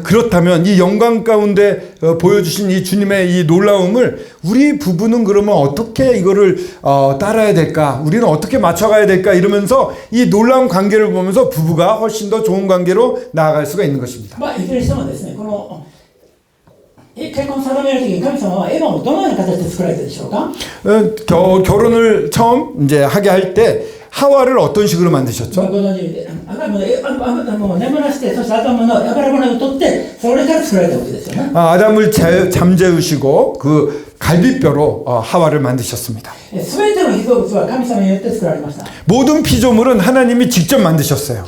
그렇다면 이 영광 가운데 보여주신 이 주님의 이 놀라움을 우리 부부는 그러면 어떻게 이거를 따라야 될까? 우리는 어떻게 맞춰가야 될까? 이러면서 이 놀라운 관계를 보면서 부부가 훨씬 더 좋은 관계로 나아갈 수가 있는 것입니다. まあ、いずれにしてもですね、この結婚を定めるときに神様はエヴァをどのような形で作られたでしょうか？ 결혼을 처음 이제 하게 할 때 하와를 어떤 식으로 만드셨죠? ご存知で、眠らせて、そして頭の油骨を取って、それから作られたわけですよね。 아담을 잠재우시고 그 갈비뼈로 하와를 만드셨습니다. すべての被造物は神様によって作られました。 모든 피조물은 하나님이 직접 만드셨어요.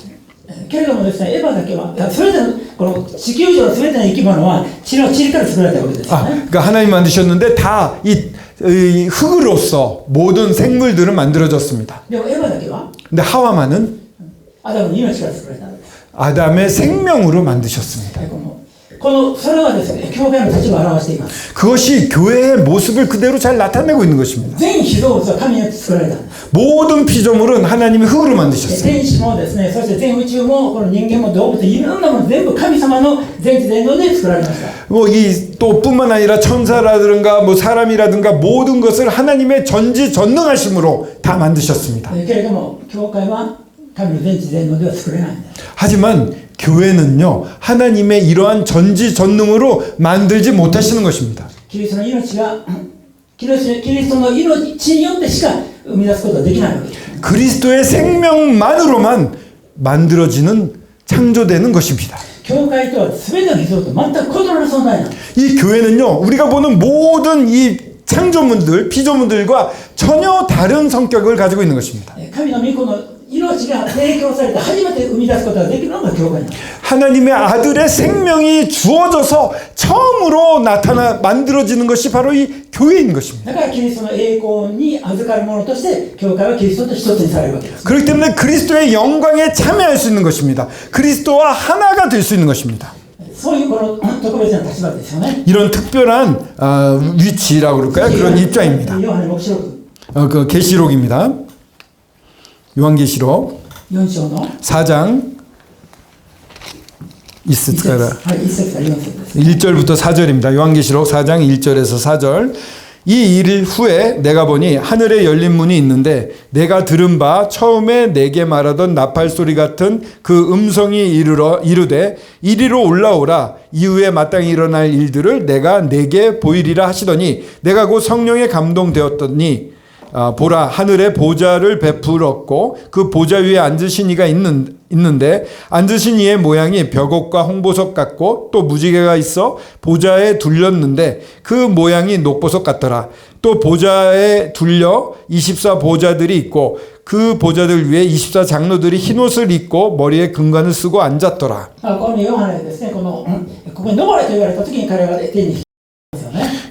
けれどもですね、エヴァだけは、すべてのこの地球上のすべての生き物は地の塵から作られたわけですよね。 그러니까 하나님 만드셨는데 다 이 흙으로서 모든 생물들은 만들어졌습니다. でもエヴァだけは 근데 하와만은 アダムの命から作られたんです。 아담의 생명으로 만드셨습니다. それはですね、教会の立場を表しています。 그것이 교회의 모습을 그대로 잘 나타내고 있는 것입니다. 全被造物は神によって作られたんです。 모든 피조물은 하나님이 흙으로 만드셨어요. 天使もですね、そして全宇宙もこの人間も動物いろんなもの全部神様の全知全能で作られました。 또 뿐만 아니라 천사라든가 사람이라든가 모든 것을 하나님의 전지전능하심으로 다 만드셨습니다. けれども教会は神の全知全能では作れないんです。 하지만 교회는요, 하나님의 이러한 전지전능으로 만들지 못하시는 것입니다. キリストの命がキリストの命によってしか生み出すことはできないわけです。 그리스도의 생명만으로만 만들어지는 창조되는 것입니다. 教会とは全ての被造と全く異なる存在なんです。 이 교회는요, 우리가 보는 모든 이 창조물들, 피조물들과 전혀 다른 성격을 가지고 있는 것입니다. 神の御子の命が提供されて初めて生み出すことができるのが教会なんです。 하나님의 아들의 생명이 주어져서 처음으로 만들어지는 것이 바로 이 교회인 것입니다. だからキリストの栄光に預かるものとして教会はキリストと一つにされるわけです。 그렇기 때문에 그리스도의 영광에 참여할 수 있는 것입니다. 그리스도와 하나가 될 수 있는 것입니다. そういうこの特別な立場ですよね。 이런 특별한 위치라고 그럴까요? 그런 입장입니다. ヨハネ黙示録 그 계시록입니다. 요한계시록 4章の 4장 1節はい1節から4節です。 1절부터 4절입니다. 요한계시록 4장 1절에서 4절. 이 일 후에 내가 보니 하늘에 열린 문이 있는데 내가 들은 바 처음에 내게 말하던 나팔 소리 같은 그 음성이 이르되 이리로 올라오라. 이후에 마땅히 일어날 일들을 내게 보이리라 하시더니 내가 곧 성령에 감동되었더니 보라 하늘에 보좌를 베풀었고 그 보좌 위에 앉으신 이가 있는데 앉으신 이의 모양이 벽옥과 홍보석 같고 또 무지개가 있어 보좌에 둘렸는데 그 모양이 녹보석 같더라. 또 보좌에 둘려 24 보좌들이 있고 그 보좌들 위에 24 장로들이 흰옷을 입고 머리에 금관을 쓰고 앉았더라. このヨハネですね、ここに登れと言われた時に彼は手に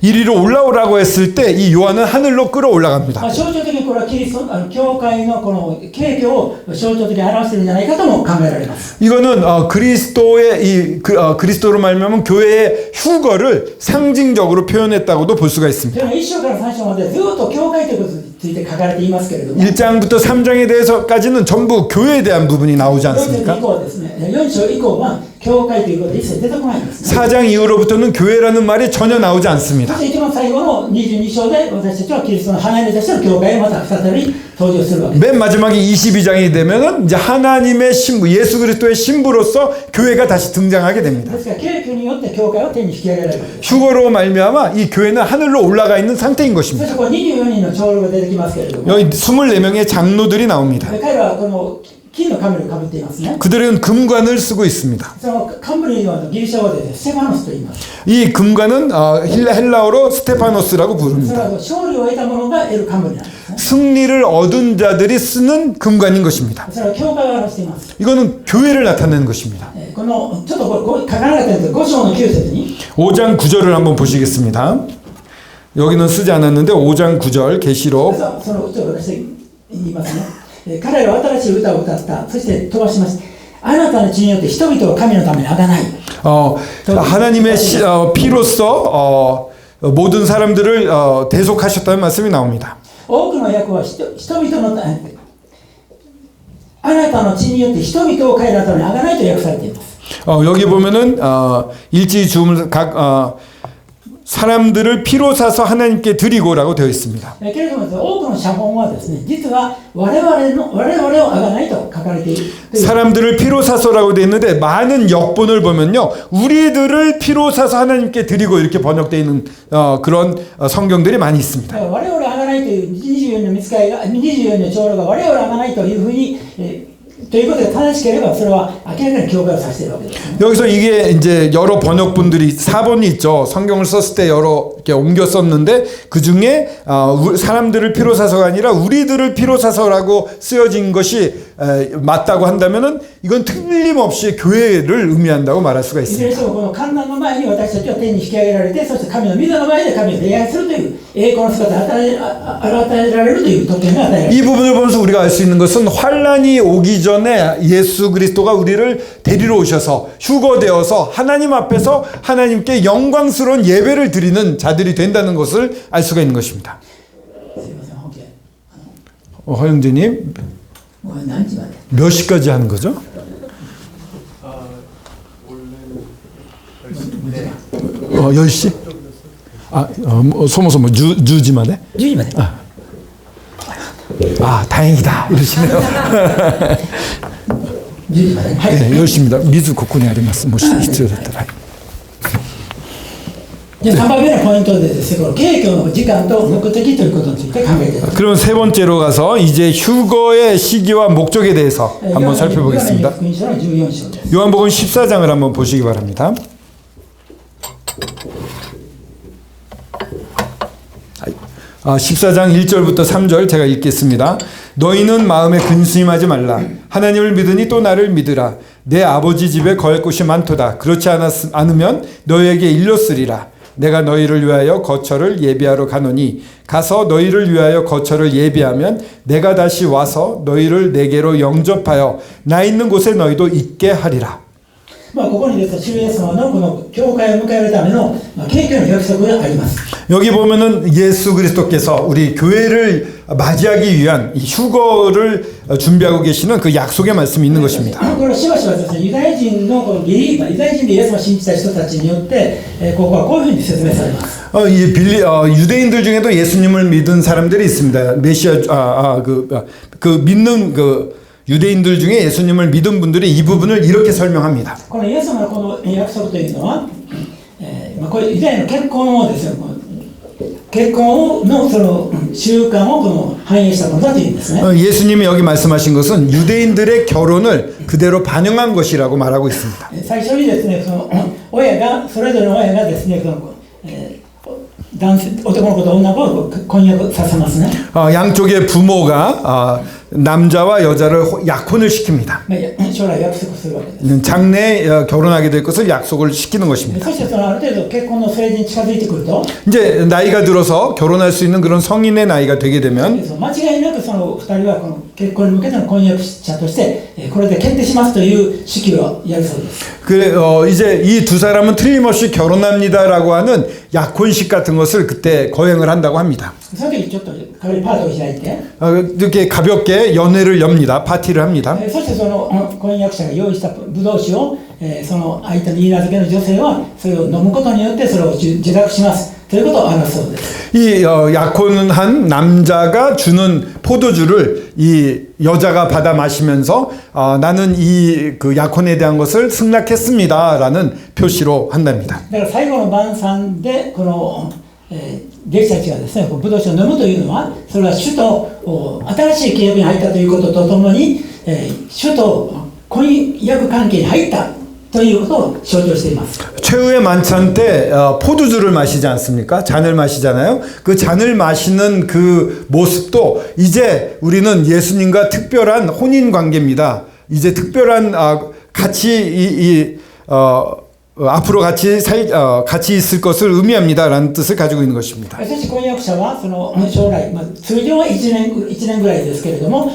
이리로 올라오라고 했을 때 이 요한은 하늘로 끌어올라갑니다. 象徴的にこれはキリスト教会のこの景況を象徴的に表しているんじゃないかとも考えられます。 이거는 그리스도의 그리스도로 말미암은 교회의 휴거를 상징적으로 표현했다고도 볼 수가 있습니다. 1章から3章までずっと教会ということについて書かれていますけれども、 1장부터 3장에 대해서까지는 전부 교회에 대한 부분이 나오지 4節 않습니까? 以降はですね、4章以降は教会ということで一切出てこないんですね。 4장 이후로부터는 교회라는 말이 전혀 나오지 않습니다. そして一番最後の22章で私たちはキリストの花としての教会をまた再び登場するわけです。 맨 마지막에 22장이 되면은 이제 하나님의 신부, 예수 그리스도의 신부로서 교회가 다시 등장하게 됩니다. ですから景況によって教会を天に引き上げられるわけです。 휴거로 말미암아 이 교회는 하늘로 올라가 있는 상태인 そし 것입니다. てこれ24人の長老が出てきますけれども、 여기 24명의 장로들이 나옵니다. 彼らはこの金の冠をかぶっていますね。 그들은 금관을 쓰고 있습니다. その冠はギリシャ語でステファノスと言います。 이 금관은 헬라어로 스테파노스라고 それ 부릅니다. は勝利を得た者が得る冠なんですね。 승리를 얻은 자들이 쓰는 금관인 것입니다. それは教会が表しています。 이거는 교회를 나타내는 것입니다. このちょっとこれ書かなかったんですが、5章の9節に 5장 9절을 한번 보시겠습니다. 여기는 쓰지 않았는데 5장 9절 계시록 そのちょっと私言いますね。彼らは新しい歌を歌った。そして飛ばします。あなたの血によって人々を神のためにあがない。 하나님의 피로써 모든 사람들을 대속하셨다는 말씀이 나옵니다. 多くの訳は人々のあなたの血によって人々を彼らのためにあがないと訳されています。 여기 보면은 일지 주음을 각 사람들을 피로 사서 하나님께 드리고라고 되어 있습니다. けれども多くの写本はですね、実は我々をあがないと書かれている。 사람들을 피로 사서라고 되어 있는데 많은 역본을 보면요, 우리들을 피로 사서 하나님께 드리고 이렇게 번역되어 있는 그런 성경들이 많이 있습니다. 我々をあがないという24の見つかりが24の長老が我々をあがないというふうに、ということで正しければそれは明らかに教会を指しているわけです、ね。 여기서 이게 이제 여러 번역본들이 4번이 있죠. 성경을 썼을 때 여러 이렇게 옮겨 썼는데 그 중에 사람들을 피로 사서가 아니라 우리들을 피로 사서라고 쓰여진 것이 맞다고 한다면은 이건 틀림없이 교회를 의미한다고 말할 수가 いずれ 있습니다. にしてもこの観覧の前に私たちは天に引き上げられて、そして神の御座の前で神を礼拝するという栄光の姿を与えられるという特権が与えられる。 이 부분을 보면서 우리가 알 수 있는 것은 환란이 오기 전에 예수 그리스도가 우리를 데리러 오셔서 휴거되어서 하나님 앞에서 하나님께 영광스러운 예배를 드리는 자들이 된다는 것을 알 수가 있는 것입니다. すいません、本気。 허영재님 もう何時まで？ 몇 시까지 하는 거죠? 원래는 10시? 소모소모 주지만 해? 10時まで。 다행이다 이러시네요. 10時まで。はい。 네, 10시입니다. 미즈 고코니 아리마스 뭐必要だったら. で3番目のポイントでですね、この景況の時間と目的ということについて考えています。 그럼 세 번째로 가서 이제 휴거의 시기와 목적에 대해서 한번 살펴보겠습니다. 요한복음 14장을 한번 보시기 바랍니다. 14장 1절부터 3절 제가 읽겠습니다. 너희는 마음에 근심하지 말라. 하나님을 믿으니 또 나를 믿으라. 내 아버지 집에 거할 곳이 많도다. 그렇지 않으면 너희에게 일렀으리라. 내가 너희를 위하여 거처를 예비하러 가노니 가서 너희를 위하여 거처를 예비하면 내가 다시 와서 너희를 내게로 영접하여 나 있는 곳에 너희도 있게 하리라. ここにですね、主イエス様のこの教会を迎えるための景況の約束があります。 여기 보면은 예수 그리스도께서 우리 교회를 맞이하기 위한 이 휴거를 준비하고 계시는 그 약속의 말씀이 있는 것입니다. これはしばしばですね、ユダヤ人のこのビリーバー、ユダヤ人でイエス様を信じた人たちによって、ここはこういうふうに説明されます。 유대인들 중에도 예수님을 믿은 사람들이 있습니다. 메시아 믿는 유대인들 중에 예수님을 믿은 분들이 이 부분을 이렇게 설명합니다. このイエス様のこの約束というのは、これユダヤの結婚をですね、結婚のその習慣をこの反映したものだというんですね。 예수님이 여기 말씀하신 것은 유대인들의 결혼을 그대로 반영한 것이라고 말하고 있습니다. 最初にですね、その親がそれぞれの親がですね、その男性男の子と女の子を婚約させますね。 양쪽의 부모가 남자와 여자를 약혼을 시킵니다. 将来約束するわけです。 장래 결혼하게 될 것을 약속을 시키는 것입니다. そしてそのある程度結婚の成人に近づいてくると、 이제 나이가 들어서 결혼할 수 있는 그런 성인의 나이가 되게 되면 間違いなくその2人はこの結婚に向けての婚約者としてこれで決定しますという式をやるそうです。 이제 이 두 사람은 틀림없이 결혼합니다라고 하는 약혼식 같은 것을 그때 거행을 한다고 합니다. その時ちょっと軽いパーティーを開いて、 이렇게 가볍게 연회를 엽니다. 파티를 합니다. そしてその婚約者が用意したブドウ酒をその相手の言い名付けの女性はそれを飲むことによってそれを受諾しますということを表すそうです。 이 약혼한 남자가 주는 포도주를 이 여자가 받아 마시면서 나는 이 그 약혼에 대한 것을 승낙했습니다라는 표시로 한답니다. だから最後の晩餐でこの弟子たちがですね、ブドウ酒を飲むというのは、それは主と新しい契約に入ったということとともに、主と婚約関係に入ったということを象徴しています。 최후의 만찬 때 포도주를 마시지 않습니까? 잔을 마시잖아요. 그 잔을 마시는 그 모습도 이제 우리는 예수님과 특별한 혼인 관계입니다. 이제 특별한 같이 앞으로 같이 있을 것을 의미합니다라는 뜻을 가지고 있는 것입니다. しかし婚約者はその将来、通常は1年ぐらいですけれども、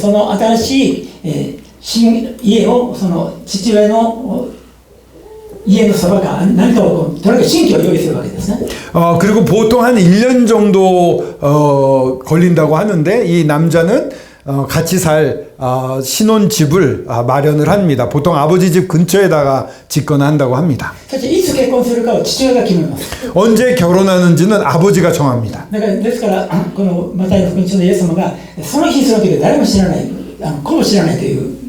その新しい、新家をその父親の家のそばか何かをとにかく新居を用意するわけですね。 그리고 보통 한 1년 정도 걸린다고 하는데 이 남자는 같이 살 신혼집을 마련을 합니다. 보통 아버지 집 근처에다가 짓거나 한다고 합니다. そしていつ結婚するかを父親が決めます。 언제 결혼하는지는 아버지가 정합니다. ですからこのマタイの福音書のイエス様がその日その時は誰も知らない、子も知らないと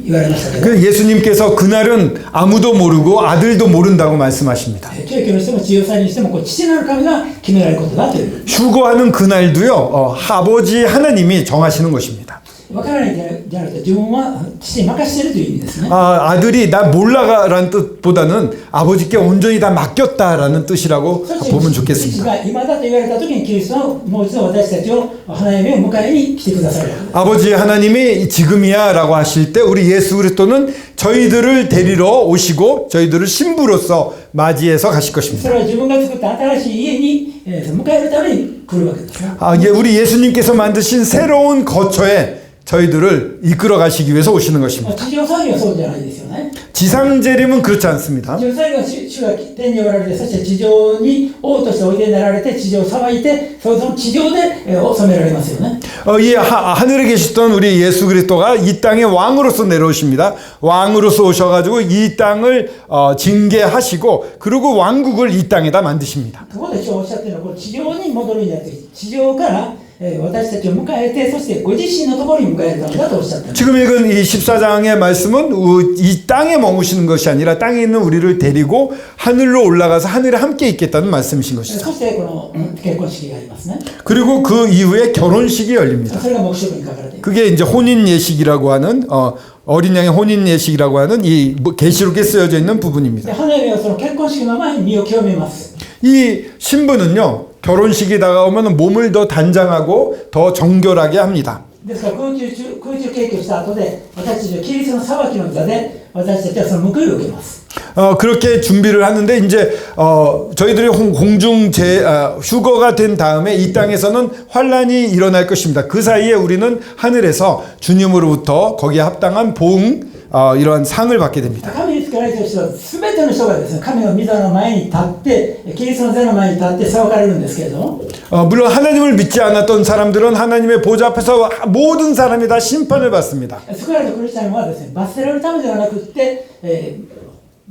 言われましたけど、 그 예수님께서 그날은 아무도 모르고 아들도 모른다고 말씀하십니다. 敬虚にしても地上祭にしてもこう父なる神が決められることだという。 휴거하는 그날도요, 아버지 하나님이 정하시는 것입니다. わからないじゃなくて自分は父に任せているという意味ですね。 아들이 나 몰라라는 뜻보다는 아버지께 온전히 다 맡겼다라는 뜻이라고 보면 父 좋겠습니다. が今だと言われた時にキリストはもう一度私たちを花嫁を迎えに来てくださる。 아버지 하나님이 지금이야라고 하실 때 우리 예수 그리스도는 저희들을 데리러 오시고 저희들을 신부로서 맞이해서 가실 そ 것입니다. れは自分が作った新しい家に迎えるために来るわけですね。 우리 예수님께서 만드신 새로운 거처에 저희들을 이끌어 가시기 위해서 오시는 것입니다. 地上祭はそうじゃないですよね。 지상 재림은 그렇지 않습니다. 地上祭は主が天におられて、そして地上に王としておいでになられて地上を裁いて、その地上で治められますよね。 이 하늘에 계시던 우리 예수 그리스도가 이 땅에 왕으로서 내려오십니다. 왕으로서 오셔가지고 이 땅을 징계하시고 그리고 왕국을 이 땅에다 만드십니다. ここでおっしゃっているのは地上に戻るんじゃなくて地上から私たちを迎えて、そしてご自身のところに迎えるためだとおっしゃっています。 지금 읽은 이 14장의 말씀은 이 땅에 머무시는 것이 아니라 땅에 있는 우리를 데리고 하늘로 올라가서 하늘에 함께 있겠다는 말씀이신 것이죠. そしてこの結婚式がありますね。 그리고 그 이후에 결혼식이 열립니다. それが黙示録に書かれています。 그게 이제 혼인 예식이라고 하는 어린 양의 혼인 예식이라고 하는 이 계시록에 쓰여져 있는 で 부분입니다. 花嫁はその結婚式の前に身を清めます。 이 신부는요 결혼식이 다가오면 몸을 더 단장하고 더 정결하게 합니다. ですから空中敬虚した後で私たちはキリストの裁きの座で私たちはその報いを受けます。 그렇게 준비를 하는데 이제 저희들이 공중 휴거가 된 다음에 이 땅에서는 환란이 일어날 것입니다. 그 사이에 우리는 하늘에서 주님으로부터 거기에 합당한 보응 이러한 상을 받게 됩니다. 神に作られている人は全ての人がですね、神の御座の前に立ってキリストの座の前に立って裁かれるんですけれども、 물론 하나님을 믿지 않았던 사람들은 하나님의 보좌 앞에서 모든 사람이 다 심판을 받습니다. 救われたクリスチャンはですね、罰せられるためではなくって、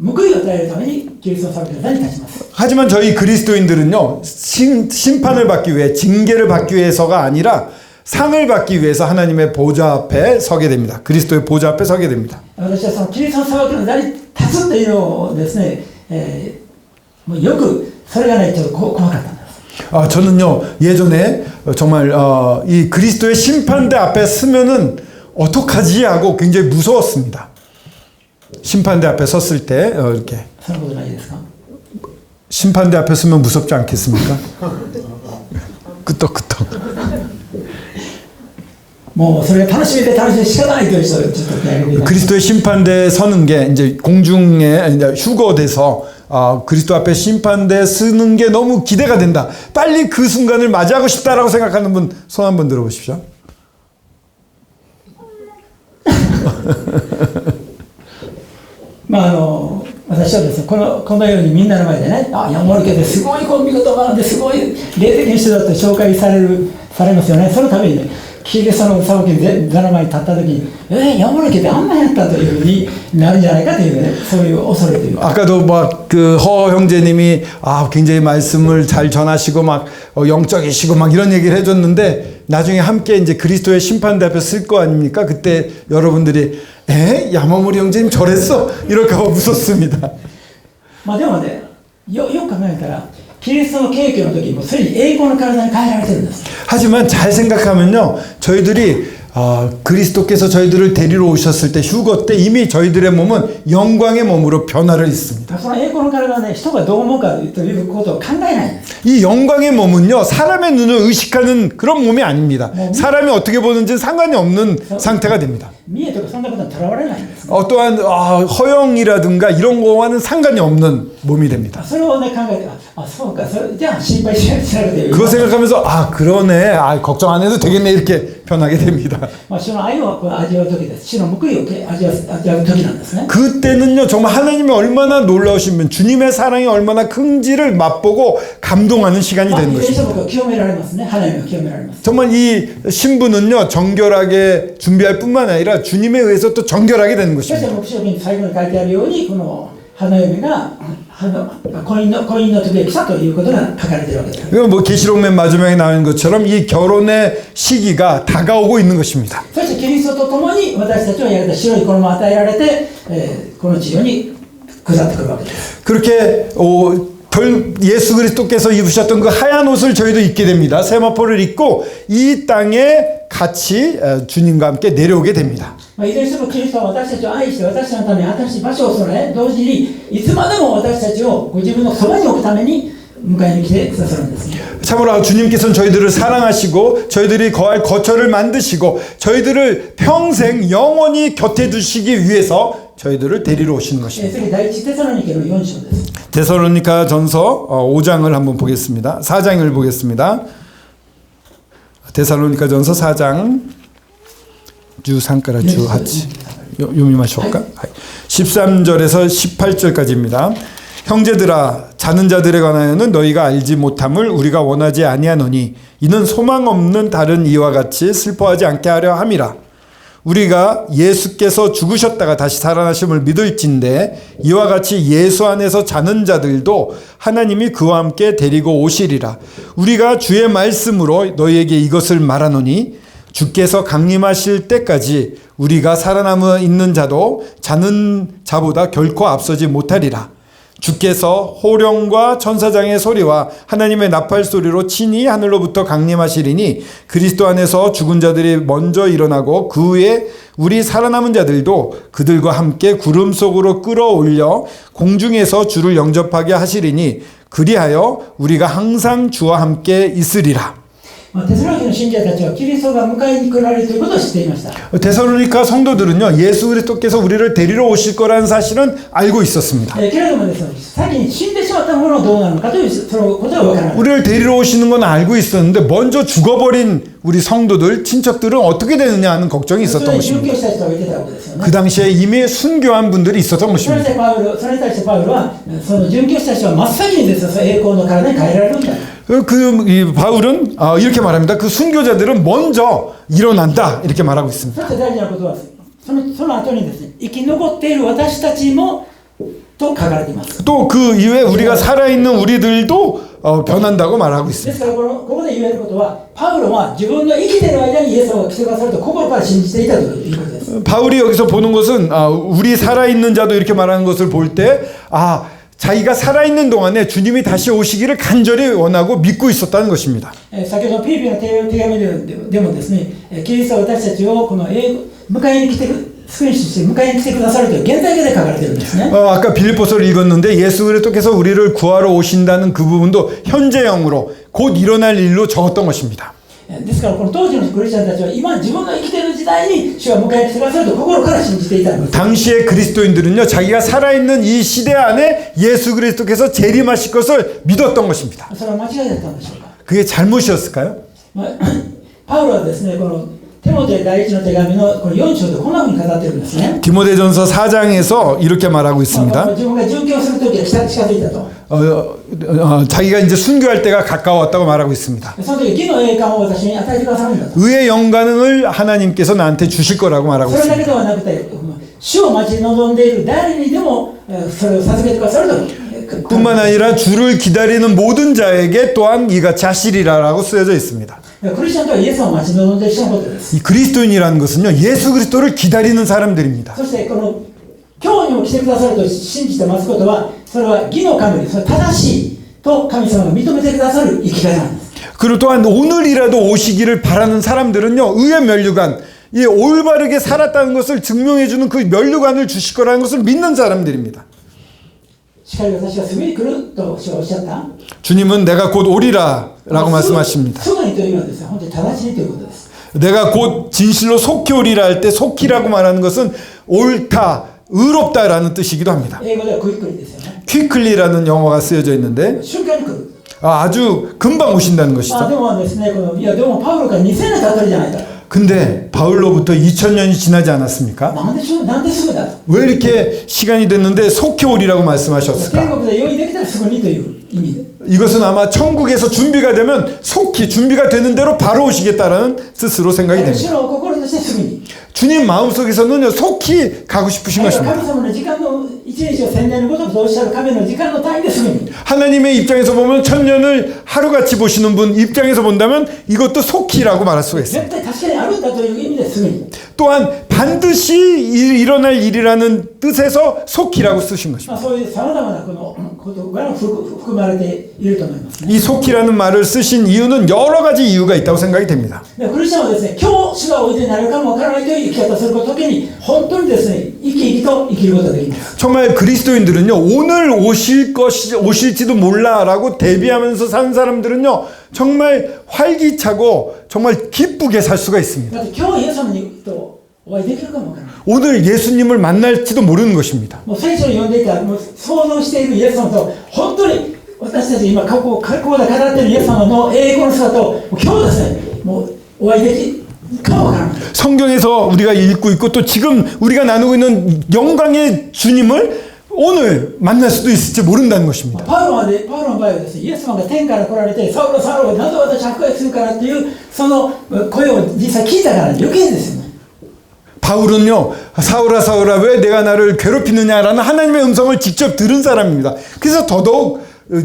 報いを与えるためにキリストの裁きの座に立ちます。 하지만 저희 그리스도인들은요 심판을 받기 위해 징계를 받기 위해서가 아니라 상을 받기 위해서 하나님의 보좌 앞에 서게 됩니다. 그리스도의 보좌 앞에 서게 됩니다. 私はそのキリストの裁きの座に立つというのをですね、もうよくそれがねちょっと怖かったんです。 저는요 예전에 정말 이 그리스도의 심판대 앞에 서면은 어떡하지 하고 굉장히 무서웠습니다. 심판대 앞에 섰을 때 이렇게 そのことないですか？ 심판대 앞에 서면 무섭지 않겠습니까? 끄떡끄떡. もうそれが楽しみで楽しみで仕方ないという人がちょっとやるみたいな。 그리스도의 심판대에 서는 게 이제 공중에 이제 휴거돼서 그리스도 앞에 심판대에 서는 게 너무 기대가 된다. 빨리 그 순간을 맞이하고 싶다라고 생각하는 분 손 한번 들어보십시오. 私はですね、このようにみんなの前でね、山森家ですごい見事なんですごい霊的な人だと紹介されますよね。そのためにね、キリストの裁きに座の前に立った時に山森家ってあんなやったというふうになるんじゃないかというね、そういう恐れというか。 아까도 막 그 허 형제님이 굉장히 말씀을 잘 전하시고 막 영적이시고 막 이런 얘기를 해줬는데 나중에 함께 이제 그리스도의 심판대 앞에 쓸 거 아닙니까? 그때 여러분들이 야마모리 형제님 저랬어? 이럴까 봐 무섭습니다. でもね、よく考えたらキリストの敬虚の時もそれに栄光の体に変えられてるんです。 하지만 잘 생각하면요 저희들이 그리스도께서 저희들을 데리러 오셨을 때 휴거 때 이미 저희들의 몸은 영광의 몸으로 변화를 있습니다. その栄光の体はね、人がどう思うかということを考えないんです。 이 영광의 몸은요, 사람의 눈을 의식하는 그런 몸이 아닙니다. 사람이 어떻게 보는지는 상관이 없는 상태가 됩니다. 見栄とかそんなことにとらわれないんです。 어떠한 허영이라든가 이런 거와는 상관이 없는 몸이 됩니다. それをね、考えて、そうか、じゃあ心配しなくていい。 그거 생각하면서 그러네, 걱정 안 해도 되겠네 이렇게 변하게 됩니다. 主の愛を味わう時です。主の報いを味わう時なんですね。 그때는요, 정말 하나님이 얼마나 놀라우시면 주님의 사랑이 얼마나 큰지를 맛보고 감동하는 시간이 되는 것입니다. 僕は清められますね。花嫁が清められます。 정말 이 신부는요, 정결하게 준비할 뿐만 아니라 주님에 의해서 또 정결하게 되는 そして 것입니다. 黙示録に最後に書いてあるように、この花嫁が婚姻の時へ来たということが書かれているわけです。 이건 뭐 계시록 맨 마지막에 나오는 것처럼 이 결혼의 시기가 다가오고 있는 것입니다. そしてキリストと共に私たちはやがて白い衣を与えられて、この地上に下ってくるわけです。 그렇게 예수 그리스도께서 입으셨던 그 하얀 옷을 저희도 입게 됩니다. 세마포를 입고 이 땅에 같이 주님과 함께 내려오게 됩니다. いずれにしてもキリストは私たちを愛して私たちのために新しい場所を備え、同時にいつまでも私たちをご自分のそばに置くために迎えに来てくださるんですね。 참으로 주님께서는 저희들을 사랑하시고 저희들이 거할 거처를 만드시고 저희들을 평생 영원히 곁에 두시기 위해서 저희들을 데리러 오시는 것입니다. 次第一テサロニケの4章です。 데살로니가 전서 5장을 한번 보겠습니다. 4장을 보겠습니다. 데살로니가 전서 4장 13から18読みましょうか. 13절에서 18절까지입니다. 형제들아, 자는 자들에 관하여는 너희가 알지 못함을 우리가 원하지 아니하노니 이는 소망 없는 다른 이와 같이 슬퍼하지 않게 하려 함이라. 우리가 예수께서 죽으셨다가 다시 살아나심을 믿을진대 이와 같이 예수 안에서 자는 자들도 하나님이 그와 함께 데리고 오시리라. 우리가 주의 말씀으로 너희에게 이것을 말하노니 주께서 강림하실 때까지 우리가 살아남아 있는 자도 자는 자보다 결코 앞서지 못하리라. 주께서 호령과 천사장의 소리와 하나님의 나팔 소리로 친히 하늘로부터 강림하시리니 그리스도 안에서 죽은 자들이 먼저 일어나고 그 후에 우리 살아남은 자들도 그들과 함께 구름 속으로 끌어올려 공중에서 주를 영접하게 하시리니 그리하여 우리가 항상 주와 함께 있으리라. テサロニケの信者たちはキリストが迎えに来られるということを知っていました。 데살로니가 성도들은요, 예수 그리스도께서 우리를 데리러 오실 거라는 사실은 알고 있었습니다. けれどもですね、先に死んでしまったものはどうなのかというそのことは分からない。 우리를 데리러 오시는 건 알고 있었는데 먼저 죽어버린 우리 성도들, 친척들은 어떻게 되느냐 하는 걱정이 있었던 것입니다. 殉教した人がいてたわけですよね。 그 당시에 이미 순교한 분들이 있었던 それに 것입니다. 対してパウロはその殉教した人は真っ先にですね、栄光の体に変えられるんだ。 이 바울은 이렇게 말합니다. 그 순교자들은 먼저 일어난다 이렇게 말하고 있습니다. そして大事なことはその後にですね、生き残っている私たちもと書かれています。 또 그 이후에 우리가 살아있는 우리들도 변한다고 말하고 で 있습니다. すからここで言えることは、パウロは自分の生きている間にイエスが来てくださると心から信じていたということです。 바울이 여기서 보는 것은 우리 살아있는 자도 이렇게 말하는 것을 볼 때 자기가 살아있는 동안에 주님이 다시 오시기를 간절히 원하고 믿고 있었다는 것입니다. 先ほどピリピの手紙でもですね、キリストは私たちをこの迎えに来て救い主として迎えに来てくださるという現在形で書かれているんですね。 아까 빌립보서를 읽었는데 예수 그리스도께서 우리를 구하러 오신다는 그 부분도 현재형으로 곧 일어날 일로 적었던 것입니다. ですからこの当時のクリスチャンたちは今自分の生きている時代に主が迎えに来てくださると心から信じていたんです。 당시의 그리스도인들은요, 자기가 살아있는 이 시대 안에 예수 그리스도께서 재림하실 것을 믿었던 것입니다. それは間違いだったんでしょうか。 그게 잘못이었을까요? パウロはですね、このテモテ第一の手紙のこの4章でこんなふうに語っているんですね。 디모데전서 4장에서 이렇게 말하고 있습니다. 自分が殉教する時が近づいたと。 자기가 이제 순교할 때가 가까웠다고 말하고 있습니다. その時義の栄冠を私に与えてくださるんだと。 의의 영광을 하나님께서 나한테 주실 거라고 말하고 それだけ 있습니다. ではなくて、主を待ち望んでいる誰にでもそれを授けてくださると。 뿐만 아니라 주를 기다리는 모든 자에게 또한 이같이 하시리라라고 쓰여져 있습니다. クリスチャンとはイエスを待ち望んでいる人のことです。 이 그리스도인이라는 것은요, 예수 그리스도를 기다리는 사람들입니다. そしてこの今日にも来てくださると信じて待つことは、それは義の神、それは正しいと神様が認めてくださる生き方なんです。 그리고 또한 오늘이라도 오시기를 바라는 사람들은요, 의의 면류관, 이 올바르게 살았다는 것을 증명해주는 그 면류관을 주실 거라는 것을 믿는 사람들입니다. しかし私はすぐに来ると主はおっしゃった。 주님은 내가 곧 오리라 라고 말씀하십니다. すぐにというのはですね、本当に直ちにということです。 내가 곧 진실로 속히 오리라 할 때 속히라고 말하는 것은 옳다, 의롭다라는 뜻이기도 합니다. 英語ではクイックリですよね。 quickly라는 영어가 쓰여져 있는데 瞬間に来る。 아주 금방 오신다는 것이죠. でもですね、いやでもパウロから2000年経ってるじゃないか。 근데 바울로부터 2000년이 지나지 않았습니까? なんですぐだと。 왜 이렇게 시간이 됐는데 속히 오리라고 말씀하셨을까? 天国で用意できたらすぐにという意味で。 이것은 아마 천국에서 준비가 되면 속히 준비가 되는 대로 바로 오시겠다라는 뜻으로 생각이 主 됩니다. の心としてすぐに。 주님 마음속에서는 속히 가고 싶으신 神 것입니다. 様の時間の一日を千年のごとくとおっしゃる神の時間の単位ですぐに。 하나님의 입장에서 보면 천년을 하루같이 보시는 분 입장에서 본다면 이것도 속히라고 말할 수가 있습니다. 絶対確かにあるんだという意味ですぐに。 또한 반드시 일어날 일이라는 뜻에서 속히라고 쓰신 것입니다. そういうさまざまなこのことが含まれていると思いますね。 이 속히라는 말을 쓰신 이유는 여러 가지 이유가 있다고 생각이 됩니다. でクリスチャンはですね、今日主がおいでになるかもわからないという生き方をする時に本当にですね、生き生きと生きることができます。 정말 그리스도인들은요, 오늘 오실지도 몰라라고 대비하면서 사는 사람들은요, 정말 활기차고 정말 기쁘게 살 수가 있습니다. だって今日イエス様にとお会いできるかもわからない。 오늘 예수님을 만날지도 모르는 것입니다. もう聖書を読んでいたらもう想像しているイエス様と本当に私たち今過去で語っているイエス様の栄光の姿を今日ですね、もうお会いできるかもわからない。 성경에서 우리가 읽고 있고 또 지금 우리가 나누고 있는 영광의 주님을 오늘 만날 수도 있을지 모른다는 것입니다. パウロの場合はですね、イエス様が天から来られて、サウロ、サウロ、なぜ私迫害するからっていうその声を実際聞いたから余計ですよね。 바울은요, 사울아 사울아 왜 내가 나를 괴롭히느냐라는 하나님의 음성을 직접 들은 사람입니다. 그래서 더더욱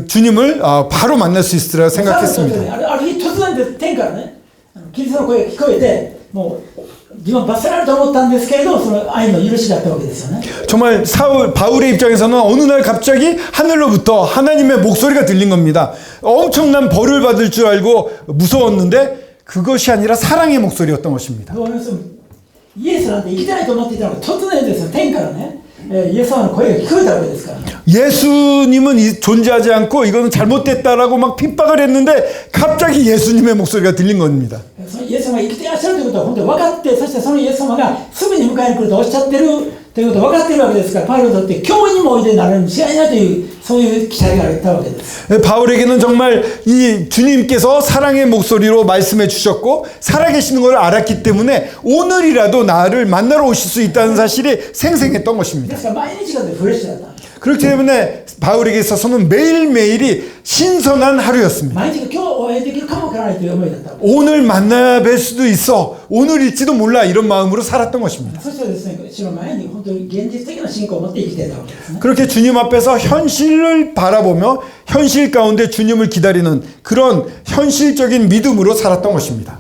주님을 바로 만날 수 있으리라 생각했습니다. ある日突然で天からね、キリストの声が聞こえて、もう自分は罰せられると思ったんですけれど、その愛の許しだったわけですよね。 정말 바울의 입장에서는 어느 날 갑자기 하늘로부터 하나님의 목소리가 들린 겁니다. 엄청난 벌을 받을 줄 알고 무서웠는데 그것이 아니라 사랑의 목소리였던 것입니다. どういうイエスなんて生きてないと思っていたのが突然ですよ、天からね、イエス様の声が聞こえたわけですからね。 예수님은 존재하지 않고 이거는 잘못됐다라고 막 핍박을 했는데 갑자기 예수님의 목소리가 들린 겁니다. そのイエス様が生きていらっしゃるということは本当に分かって、そしてそのイエス様がすぐに迎えに来るとおっしゃってるということを分かっているわけですから、パウロにとって今日にもおいでになるに違いないというそういう期待があったわけです。 바울에게는 정말 이 주님께서 사랑의 목소리로 말씀해 주셨고 살아계시는 걸 알았기 때문에 오늘이라도 나를 만나러 오실 수 있다는 사실이 생생했던 で 것입니다. すから毎日がフレッシュだった。 그렇기 때문에 바울에게 있어서는 매일매일이 신선한 하루였습니다. 毎日が今日お会いできるかもわからないという思いだったわけ。 오늘 만나 뵐 수도 있어. 오늘일지도 몰라. 이런 마음으로 살았던 것입니다. そしてですね、主の前に本当に現実的な信仰を持って生きていたわけですね。 그렇게 주님 앞에서 현실을 바라보며 현실 가운데 주님을 기다리는 그런 현실적인 믿음으로 살았던 것입니다.